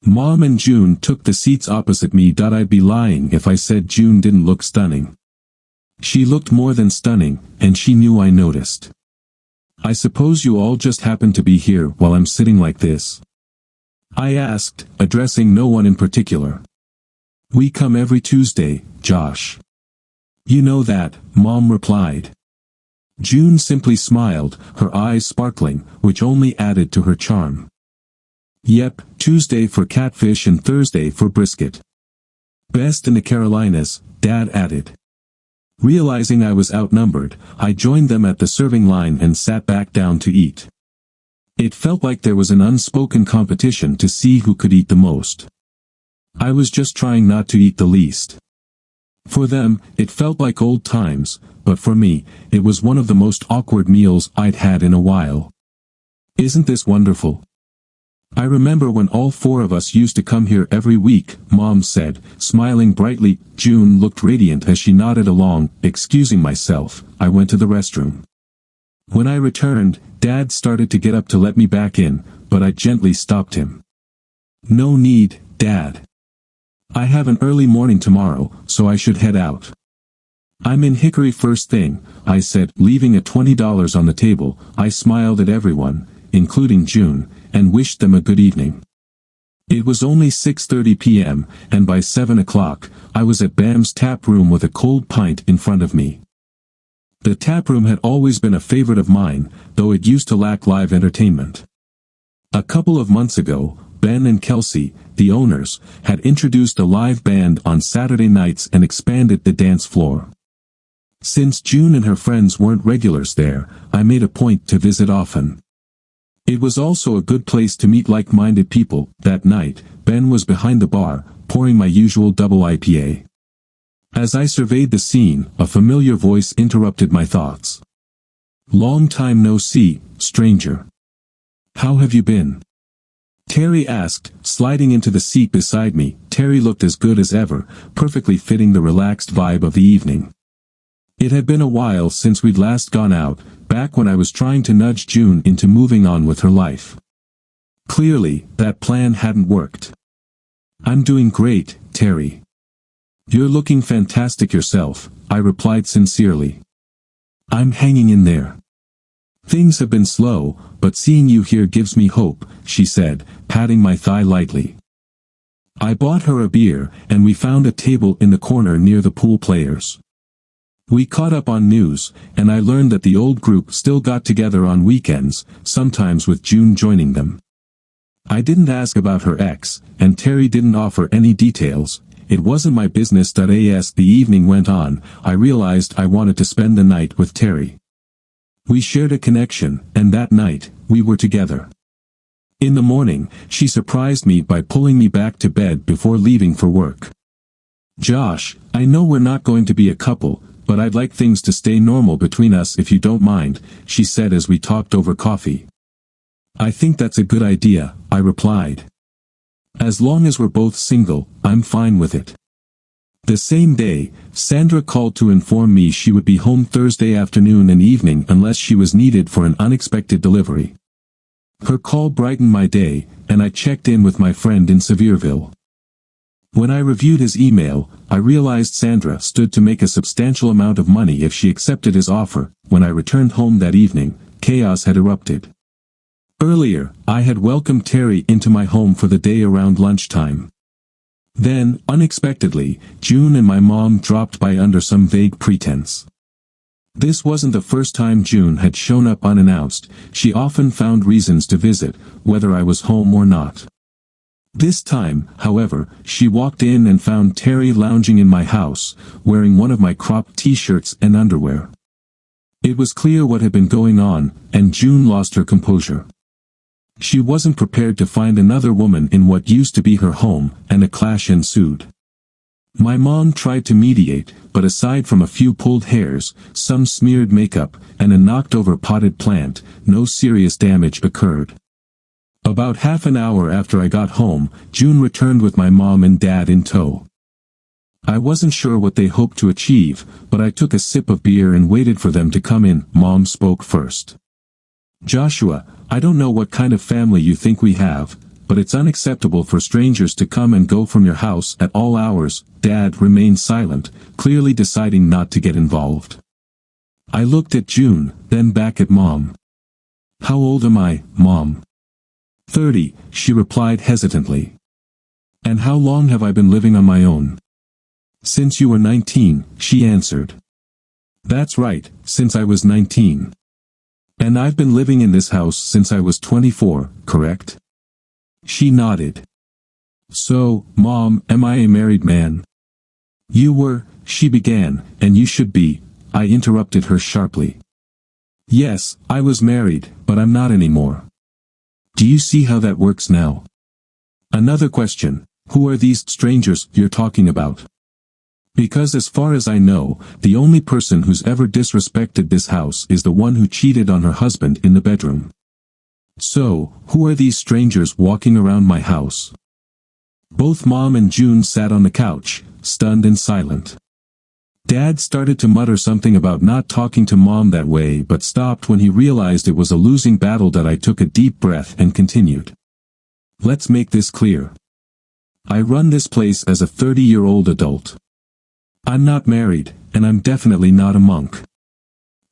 Speaker 1: Mom and June took the seats opposite me. I'd be lying if I said June didn't look stunning. She looked more than stunning, and she knew I noticed. I suppose you all just happen to be here while I'm sitting like this? I asked, addressing no one in particular. We come every Tuesday, Josh. You know that, Mom replied. June simply smiled, her eyes sparkling, which only added to her charm. Yep, Tuesday for catfish and Thursday for brisket. Best in the Carolinas, Dad added. Realizing I was outnumbered, I joined them at the serving line and sat back down to eat. It felt like there was an unspoken competition to see who could eat the most. I was just trying not to eat the least. For them, it felt like old times, but for me, it was one of the most awkward meals I'd had in a while. Isn't this wonderful? I remember when all four of us used to come here every week, Mom said, smiling brightly. June looked radiant as she nodded along. Excusing myself, I went to the restroom. When I returned, Dad started to get up to let me back in, but I gently stopped him. No need, Dad. I have an early morning tomorrow, so I should head out. I'm in Hickory first thing, I said, leaving a $20 on the table. I smiled at everyone, including June, and wished them a good evening. It was only 6:30 p.m., and by 7 o'clock, I was at Bam's tap room with a cold pint in front of me. The tap room had always been a favorite of mine, though it used to lack live entertainment. A couple of months ago, Ben and Kelsey, the owners, had introduced a live band on Saturday nights and expanded the dance floor. Since June and her friends weren't regulars there, I made a point to visit often. It was also a good place to meet like-minded people. That night, Ben was behind the bar, pouring my usual double IPA. As I surveyed the scene, a familiar voice interrupted my thoughts. Long time no see, stranger. How have you been? Terry asked, sliding into the seat beside me. Terry looked as good as ever, perfectly fitting the relaxed vibe of the evening. It had been a while since we'd last gone out, back when I was trying to nudge June into moving on with her life. Clearly, that plan hadn't worked. I'm doing great, Terry. You're looking fantastic yourself, I replied sincerely. I'm hanging in there. Things have been slow, but seeing you here gives me hope, she said, patting my thigh lightly. I bought her a beer, and we found a table in the corner near the pool players. We caught up on news, and I learned that the old group still got together on weekends, sometimes with June joining them. I didn't ask about her ex, and Terry didn't offer any details. It wasn't my business. As the evening went on, I realized I wanted to spend the night with Terry. We shared a connection, and that night, we were together. In the morning, she surprised me by pulling me back to bed before leaving for work. Josh, I know we're not going to be a couple, but I'd like things to stay normal between us if you don't mind, she said as we talked over coffee. I think that's a good idea, I replied. As long as we're both single, I'm fine with it. The same day, Sandra called to inform me she would be home Thursday afternoon and evening unless she was needed for an unexpected delivery. Her call brightened my day, and I checked in with my friend in Sevierville. When I reviewed his email, I realized Sandra stood to make a substantial amount of money if she accepted his offer. When I returned home that evening, chaos had erupted. Earlier, I had welcomed Terry into my home for the day around lunchtime. Then, unexpectedly, June and my mom dropped by under some vague pretense. This wasn't the first time June had shown up unannounced. She often found reasons to visit, whether I was home or not. This time, however, she walked in and found Terry lounging in my house, wearing one of my cropped t-shirts and underwear. It was clear what had been going on, and June lost her composure. She wasn't prepared to find another woman in what used to be her home, and a clash ensued. My mom tried to mediate, but aside from a few pulled hairs, some smeared makeup, and a knocked-over potted plant, no serious damage occurred. About half an hour after I got home, June returned with my mom and dad in tow. I wasn't sure what they hoped to achieve, but I took a sip of beer and waited for them to come in. Mom spoke first. Joshua, I don't know what kind of family you think we have, but it's unacceptable for strangers to come and go from your house at all hours. Dad remained silent, clearly deciding not to get involved. I looked at June, then back at Mom. How old am I, Mom? 30, she replied hesitantly. And how long have I been living on my own? Since you were 19, she answered. That's right, since I was 19. And I've been living in this house since I was 24, correct? She nodded. So, Mom, am I a married man? You were, she began, and you should be, I interrupted her sharply. Yes, I was married, but I'm not anymore. Do you see how that works now? Another question, who are these strangers you're talking about? Because as far as I know, the only person who's ever disrespected this house is the one who cheated on her husband in the bedroom. So, who are these strangers walking around my house? Both Mom and June sat on the couch, stunned and silent. Dad started to mutter something about not talking to Mom that way but stopped when he realized it was a losing battle. I took a deep breath and continued. Let's make this clear. I run this place as a 30-year-old adult. I'm not married, and I'm definitely not a monk.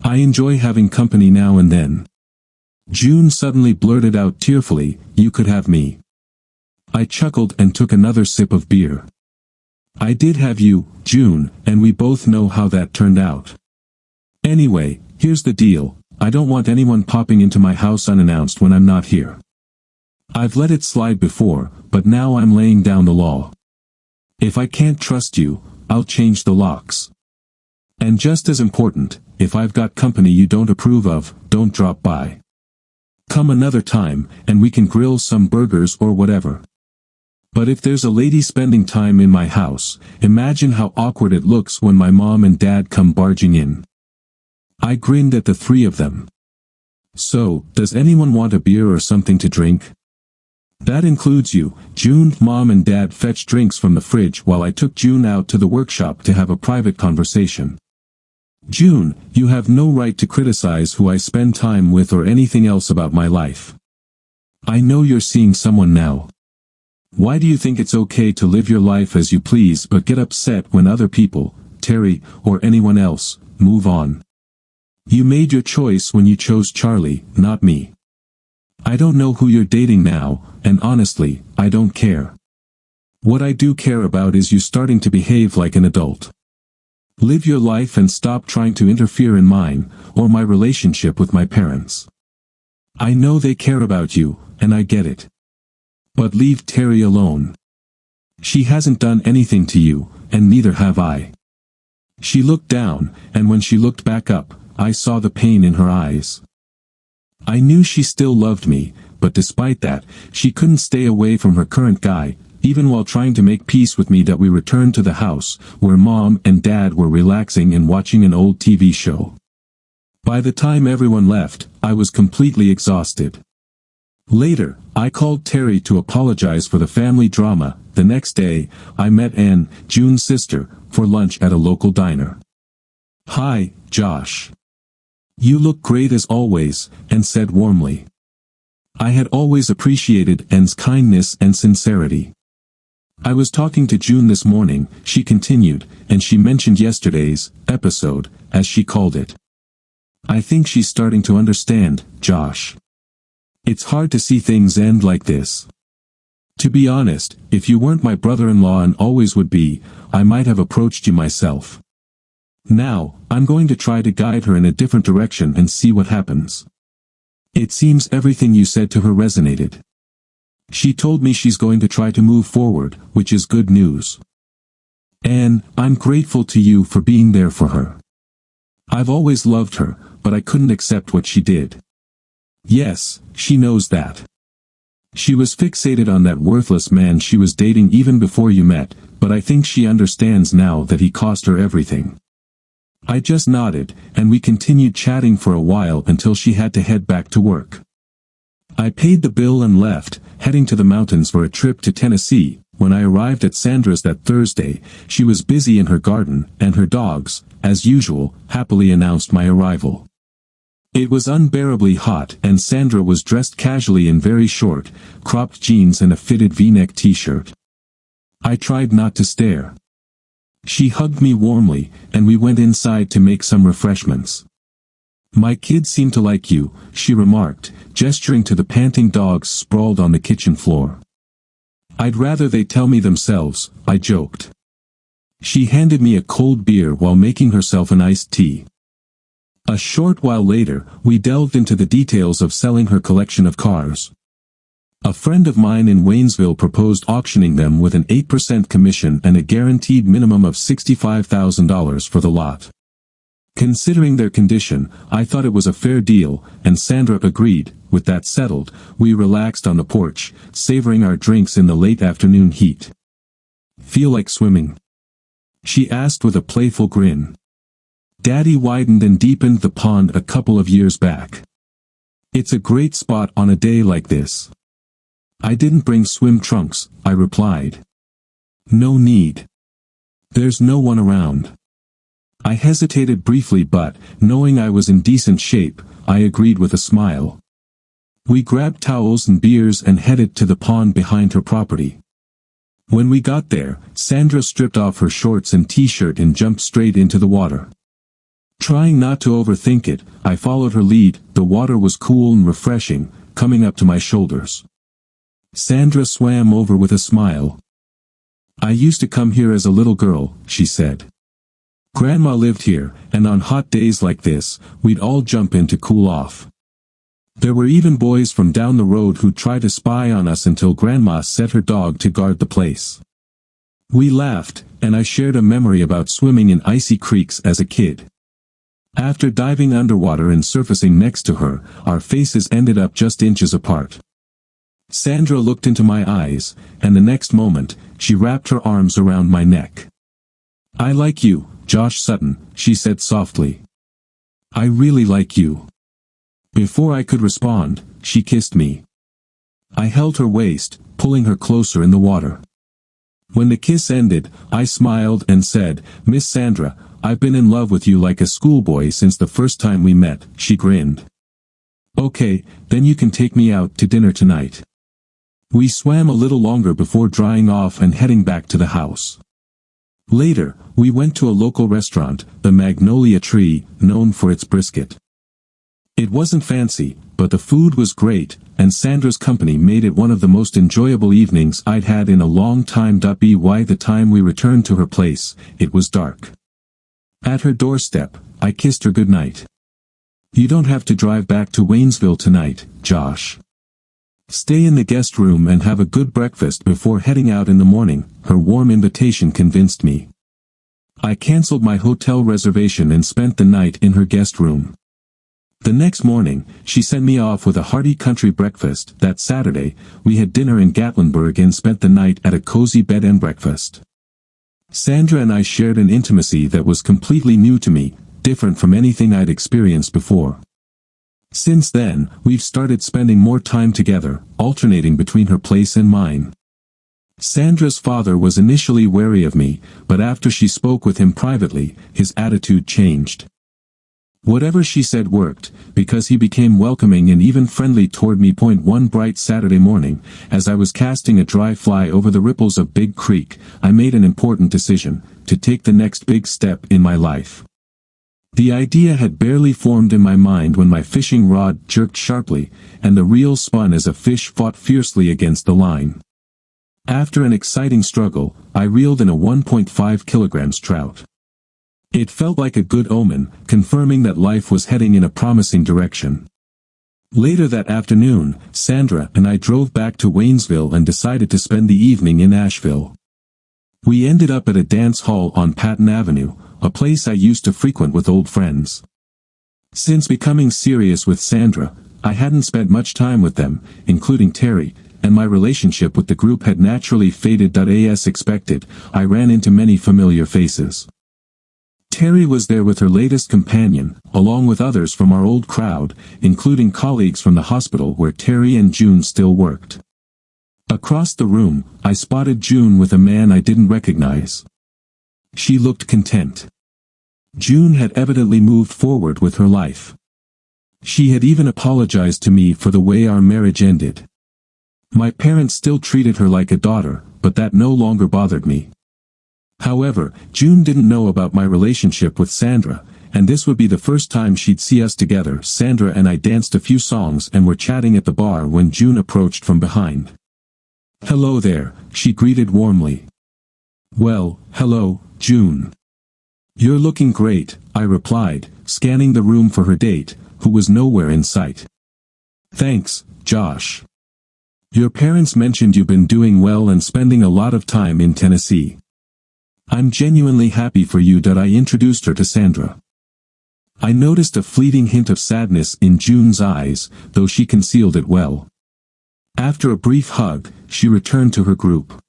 Speaker 1: I enjoy having company now and then. June suddenly blurted out tearfully, "You could have me." I chuckled and took another sip of beer. I did have you, June, and we both know how that turned out. Anyway, here's the deal. I don't want anyone popping into my house unannounced when I'm not here. I've let it slide before, but now I'm laying down the law. If I can't trust you, I'll change the locks. And just as important, if I've got company you don't approve of, don't drop by. Come another time, and we can grill some burgers or whatever. But if there's a lady spending time in my house, imagine how awkward it looks when my mom and dad come barging in. I grinned at the three of them. So, does anyone want a beer or something to drink? That includes you, June. Mom and Dad fetched drinks from the fridge while I took June out to the workshop to have a private conversation. June, you have no right to criticize who I spend time with or anything else about my life. I know you're seeing someone now. Why do you think it's okay to live your life as you please but get upset when other people, Terry, or anyone else, move on? You made your choice when you chose Charlie, not me. I don't know who you're dating now, and honestly, I don't care. What I do care about is you starting to behave like an adult. Live your life and stop trying to interfere in mine, or my relationship with my parents. I know they care about you, and I get it. But leave Terry alone. She hasn't done anything to you, and neither have I. She looked down, and when she looked back up, I saw the pain in her eyes. I knew she still loved me, but despite that, she couldn't stay away from her current guy, even while trying to make peace with me. That we returned to the house, where Mom and Dad were relaxing and watching an old TV show. By the time everyone left, I was completely exhausted. Later, I called Terry to apologize for the family drama. The next day, I met Anne, June's sister, for lunch at a local diner. "Hi, Josh. You look great as always," Anne said warmly. I had always appreciated Anne's kindness and sincerity. I was talking to June this morning, she continued, and she mentioned yesterday's episode, as she called it. I think she's starting to understand, Josh. It's hard to see things end like this. To be honest, if you weren't my brother-in-law and always would be, I might have approached you myself. Now, I'm going to try to guide her in a different direction and see what happens. It seems everything you said to her resonated. She told me she's going to try to move forward, which is good news. Anne, I'm grateful to you for being there for her. I've always loved her, but I couldn't accept what she did. Yes, she knows that. She was fixated on that worthless man she was dating even before you met, but I think she understands now that he cost her everything. I just nodded, and we continued chatting for a while until she had to head back to work. I paid the bill and left, heading to the mountains for a trip to Tennessee. When I arrived at Sandra's that Thursday, she was busy in her garden, and her dogs, as usual, happily announced my arrival. It was unbearably hot, and Sandra was dressed casually in very short, cropped jeans and a fitted V-neck t-shirt. I tried not to stare. She hugged me warmly, and we went inside to make some refreshments. My kids seem to like you, she remarked, gesturing to the panting dogs sprawled on the kitchen floor. I'd rather they tell me themselves, I joked. She handed me a cold beer while making herself an iced tea. A short while later, we delved into the details of selling her collection of cars. A friend of mine in Waynesville proposed auctioning them with an 8% commission and a guaranteed minimum of $65,000 for the lot. Considering their condition, I thought it was a fair deal, and Sandra agreed. With that settled, we relaxed on the porch, savoring our drinks in the late afternoon heat. Feel like swimming? she asked with a playful grin. Daddy widened and deepened the pond a couple of years back. It's a great spot on a day like this. I didn't bring swim trunks, I replied. No need. There's no one around. I hesitated briefly but, knowing I was in decent shape, I agreed with a smile. We grabbed towels and beers and headed to the pond behind her property. When we got there, Sandra stripped off her shorts and t-shirt and jumped straight into the water. Trying not to overthink it, I followed her lead. The water was cool and refreshing, coming up to my shoulders. Sandra swam over with a smile. I used to come here as a little girl, she said. Grandma lived here, and on hot days like this, we'd all jump in to cool off. There were even boys from down the road who'd try to spy on us until Grandma set her dog to guard the place. We laughed, and I shared a memory about swimming in icy creeks as a kid. After diving underwater and surfacing next to her, our faces ended up just inches apart. Sandra looked into my eyes, and the next moment, she wrapped her arms around my neck. I like you, Josh Sutton, she said softly. I really like you. Before I could respond, she kissed me. I held her waist, pulling her closer in the water. When the kiss ended, I smiled and said, Miss Sandra, I've been in love with you like a schoolboy since the first time we met, she grinned. Okay, then you can take me out to dinner tonight. We swam a little longer before drying off and heading back to the house. Later, we went to a local restaurant, the Magnolia Tree, known for its brisket. It wasn't fancy, but the food was great, and Sandra's company made it one of the most enjoyable evenings I'd had in a long time. By the time we returned to her place, it was dark. At her doorstep, I kissed her goodnight. You don't have to drive back to Waynesville tonight, Josh. Stay in the guest room and have a good breakfast before heading out in the morning, her warm invitation convinced me. I canceled my hotel reservation and spent the night in her guest room. The next morning, she sent me off with a hearty country breakfast. That Saturday, we had dinner in Gatlinburg and spent the night at a cozy bed and breakfast. Sandra and I shared an intimacy that was completely new to me, different from anything I'd experienced before. Since then, we've started spending more time together, alternating between her place and mine. Sandra's father was initially wary of me, but after she spoke with him privately, his attitude changed. Whatever she said worked, because he became welcoming and even friendly toward me. One bright Saturday morning, as I was casting a dry fly over the ripples of Big Creek, I made an important decision, to take the next big step in my life. The idea had barely formed in my mind when my fishing rod jerked sharply, and the reel spun as a fish fought fiercely against the line. After an exciting struggle, I reeled in a 1.5 kilograms trout. It felt like a good omen, confirming that life was heading in a promising direction. Later that afternoon, Sandra and I drove back to Waynesville and decided to spend the evening in Asheville. We ended up at a dance hall on Patton Avenue, a place I used to frequent with old friends. Since becoming serious with Sandra, I hadn't spent much time with them, including Terry, and my relationship with the group had naturally faded. As expected, I ran into many familiar faces. Terry was there with her latest companion, along with others from our old crowd, including colleagues from the hospital where Terry and June still worked. Across the room, I spotted June with a man I didn't recognize. She looked content. June had evidently moved forward with her life. She had even apologized to me for the way our marriage ended. My parents still treated her like a daughter, but that no longer bothered me. However, June didn't know about my relationship with Sandra, and this would be the first time she'd see us together. Sandra and I danced a few songs and were chatting at the bar when June approached from behind. "Hello there," she greeted warmly. "Well, hello, June. You're looking great," I replied, scanning the room for her date, who was nowhere in sight. "Thanks, Josh. Your parents mentioned you've been doing well and spending a lot of time in Tennessee. I'm genuinely happy for you." I introduced her to Sandra. I noticed a fleeting hint of sadness in June's eyes, though she concealed it well. After a brief hug, she returned to her group.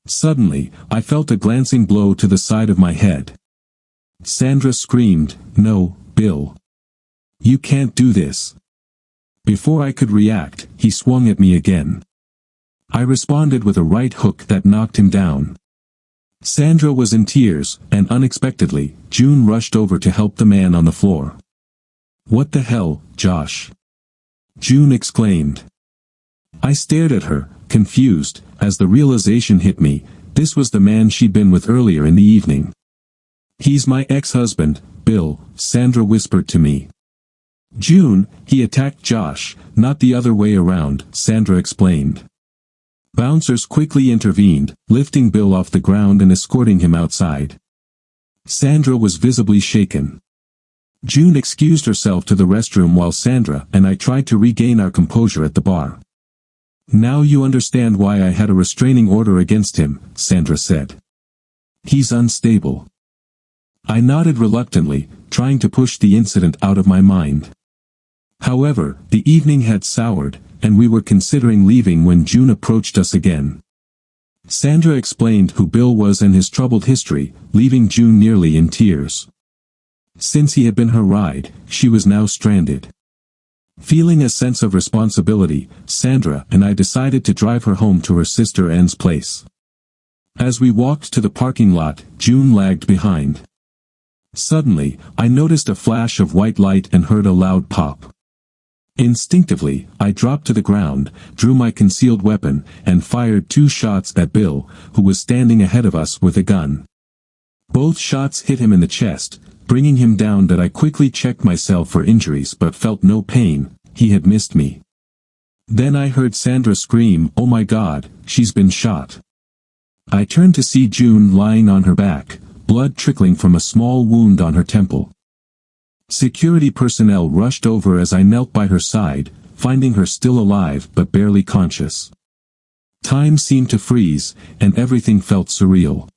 Speaker 1: Suddenly, I felt a glancing blow to the side of my head. Sandra screamed, "No, Bill. You can't do this." Before I could react, he swung at me again. I responded with a right hook that knocked him down. Sandra was in tears, and unexpectedly, June rushed over to help the man on the floor. "What the hell, Josh?" June exclaimed. I stared at her, confused, as the realization hit me. This was the man she'd been with earlier in the evening. "He's my ex-husband, Bill," Sandra whispered to me. "June, he attacked Josh, not the other way around," Sandra explained. Bouncers quickly intervened, lifting Bill off the ground and escorting him outside. Sandra was visibly shaken. June excused herself to the restroom while Sandra and I tried to regain our composure at the bar. "Now you understand why I had a restraining order against him," Sandra said. "He's unstable." I nodded reluctantly, trying to push the incident out of my mind. However, the evening had soured, and we were considering leaving when June approached us again. Sandra explained who Bill was and his troubled history, leaving June nearly in tears. Since he had been her ride, she was now stranded. Feeling a sense of responsibility, Sandra and I decided to drive her home to her sister Anne's place. As we walked to the parking lot, June lagged behind. Suddenly, I noticed a flash of white light and heard a loud pop. Instinctively, I dropped to the ground, drew my concealed weapon, and fired 2 shots at Bill, who was standing ahead of us with a gun. Both shots hit him in the chest, bringing him down. That I quickly checked myself for injuries but felt no pain. He had missed me. Then I heard Sandra scream, "Oh my God, she's been shot." I turned to see June lying on her back, blood trickling from a small wound on her temple. Security personnel rushed over as I knelt by her side, finding her still alive but barely conscious. Time seemed to freeze, and everything felt surreal.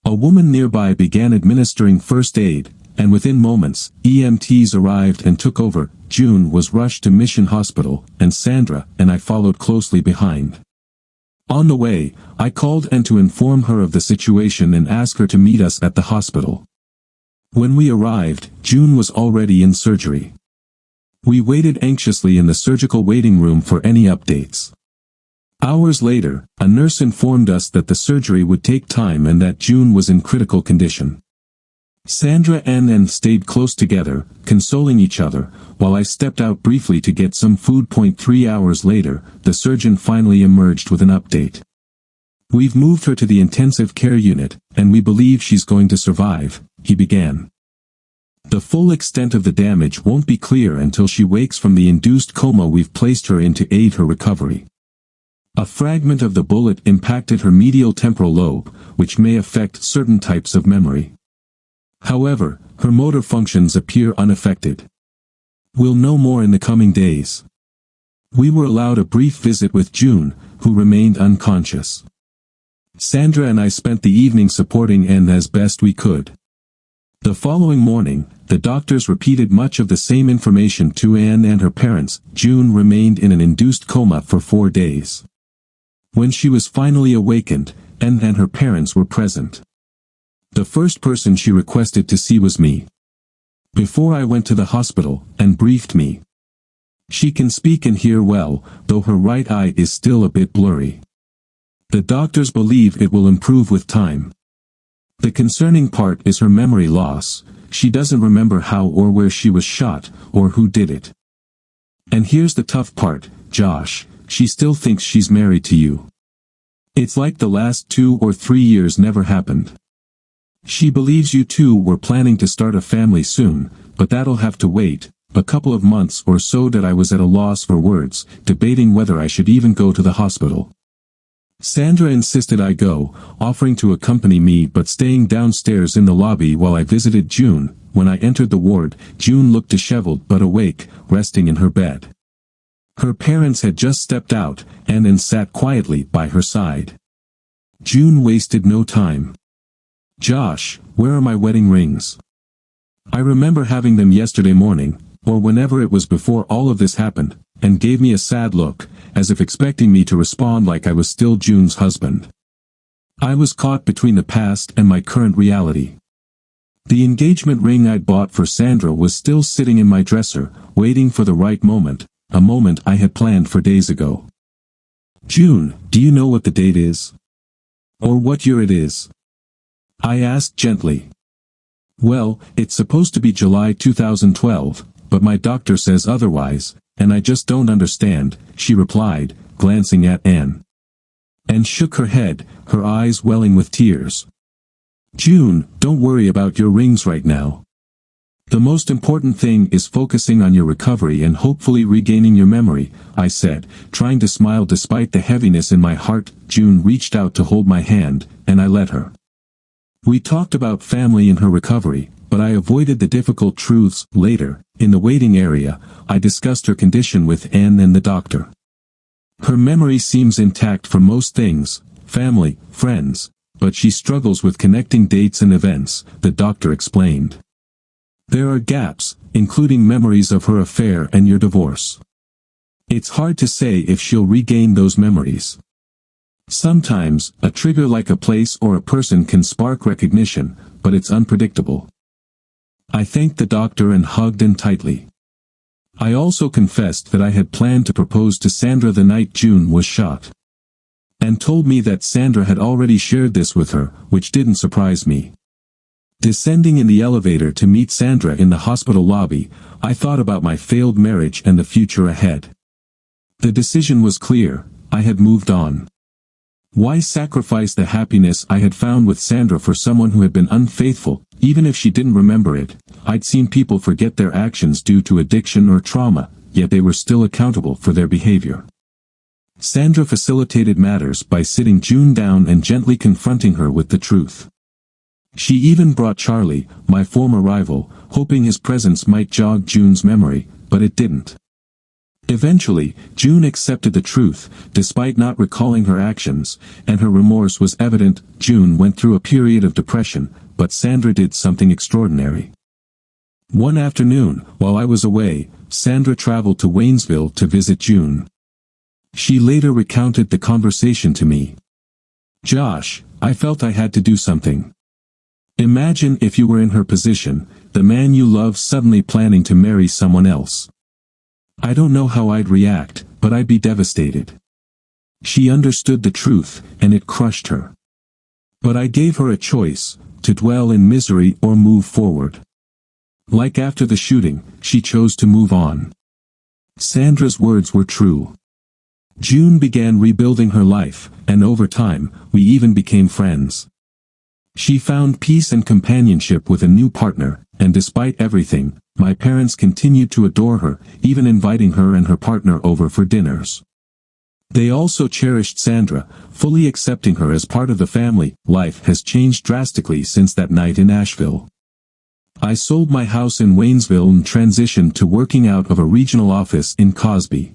Speaker 1: A woman nearby began administering first aid, and within moments, EMTs arrived and took over. June was rushed to Mission Hospital, and Sandra and I followed closely behind. On the way, I called Anne to inform her of the situation and ask her to meet us at the hospital. When we arrived, June was already in surgery. We waited anxiously in the surgical waiting room for any updates. Hours later, a nurse informed us that the surgery would take time and that June was in critical condition. Sandra and Anne stayed close together, consoling each other, while I stepped out briefly to get some food. 3 hours later, the surgeon finally emerged with an update. "We've moved her to the intensive care unit, and we believe she's going to survive," he began. "The full extent of the damage won't be clear until she wakes from the induced coma we've placed her in to aid her recovery. A fragment of the bullet impacted her medial temporal lobe, which may affect certain types of memory. However, her motor functions appear unaffected. We'll know more in the coming days." We were allowed a brief visit with June, who remained unconscious. Sandra and I spent the evening supporting Anne as best we could. The following morning, the doctors repeated much of the same information to Anne and her parents. June remained in an induced coma for 4 days. When she was finally awakened, Anne and her parents were present. The first person she requested to see was me. Before I went to the hospital, Anne briefed me. She can speak and hear well, though her right eye is still a bit blurry. The doctors believe it will improve with time. The concerning part is her memory loss. She doesn't remember how or where she was shot, or who did it. And here's the tough part, Josh, she still thinks she's married to you. It's like the last 2 or 3 years never happened. She believes you two were planning to start a family soon, but that'll have to wait a couple of months or so. That I was at a loss for words, debating whether I should even go to the hospital. Sandra insisted I go, offering to accompany me but staying downstairs in the lobby while I visited June. When I entered the ward, June looked disheveled but awake, resting in her bed. Her parents had just stepped out, and then sat quietly by her side. June wasted no time. "Josh, where are my wedding rings? I remember having them yesterday morning, or whenever it was before all of this happened," and gave me a sad look, as if expecting me to respond like I was still June's husband. I was caught between the past and my current reality. The engagement ring I'd bought for Sandra was still sitting in my dresser, waiting for the right moment, a moment I had planned for days ago. June, do you know what the date is? Or what year it is? I asked gently. Well, it's supposed to be July 2012, but my doctor says otherwise, and I just don't understand, she replied, glancing at Anne. Anne shook her head, her eyes welling with tears. June, don't worry about your rings right now. The most important thing is focusing on your recovery and hopefully regaining your memory, I said, trying to smile despite the heaviness in my heart. June reached out to hold my hand, and I let her. We talked about family and her recovery, but I avoided the difficult truths. Later, in the waiting area, I discussed her condition with Anne and the doctor. Her memory seems intact for most things, family, friends, but she struggles with connecting dates and events, the doctor explained. There are gaps, including memories of her affair and your divorce. It's hard to say if she'll regain those memories. Sometimes, a trigger like a place or a person can spark recognition, but it's unpredictable. I thanked the doctor and hugged him tightly. I also confessed that I had planned to propose to Sandra the night June was shot. And told me that Sandra had already shared this with her, which didn't surprise me. Descending in the elevator to meet Sandra in the hospital lobby, I thought about my failed marriage and the future ahead. The decision was clear, I had moved on. Why sacrifice the happiness I had found with Sandra for someone who had been unfaithful, even if she didn't remember it? I'd seen people forget their actions due to addiction or trauma, yet they were still accountable for their behavior. Sandra facilitated matters by sitting June down and gently confronting her with the truth. She even brought Charlie, my former rival, hoping his presence might jog June's memory, but it didn't. Eventually, June accepted the truth, despite not recalling her actions, and her remorse was evident. June went through a period of depression, but Sandra did something extraordinary. One afternoon, while I was away, Sandra traveled to Waynesville to visit June. She later recounted the conversation to me. Josh, I felt I had to do something. Imagine if you were in her position, the man you love suddenly planning to marry someone else. I don't know how I'd react, but I'd be devastated. She understood the truth, and it crushed her. But I gave her a choice, to dwell in misery or move forward. Like after the shooting, she chose to move on. Sandra's words were true. June began rebuilding her life, and over time, we even became friends. She found peace and companionship with a new partner, and despite everything, my parents continued to adore her, even inviting her and her partner over for dinners. They also cherished Sandra, fully accepting her as part of the family. Life has changed drastically since that night in Asheville. I sold my house in Waynesville and transitioned to working out of a regional office in Cosby.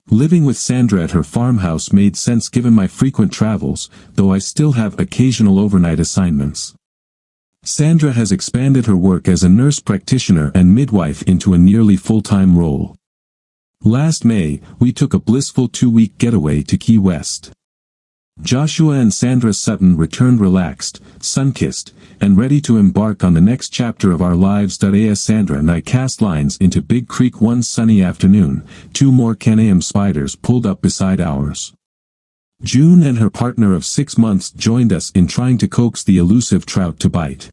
Speaker 1: Living with Sandra at her farmhouse made sense given my frequent travels, though I still have occasional overnight assignments. Sandra has expanded her work as a nurse practitioner and midwife into a nearly full-time role. Last May, we took a blissful 2-week getaway to Key West. Joshua and Sandra Sutton returned relaxed, sun-kissed, and ready to embark on the next chapter of our lives. As Sandra and I cast lines into Big Creek one sunny afternoon, 2 more Can-Am spiders pulled up beside ours. June and her partner of 6 months joined us in trying to coax the elusive trout to bite.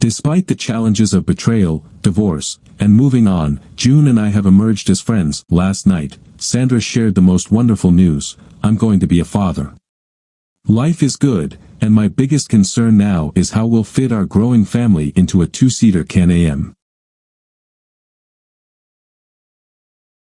Speaker 1: Despite the challenges of betrayal, divorce, and moving on, June and I have emerged as friends. Last night, Sandra shared the most wonderful news: I'm going to be a father. Life is good, and my biggest concern now is how we'll fit our growing family into a 2-seater Can-Am.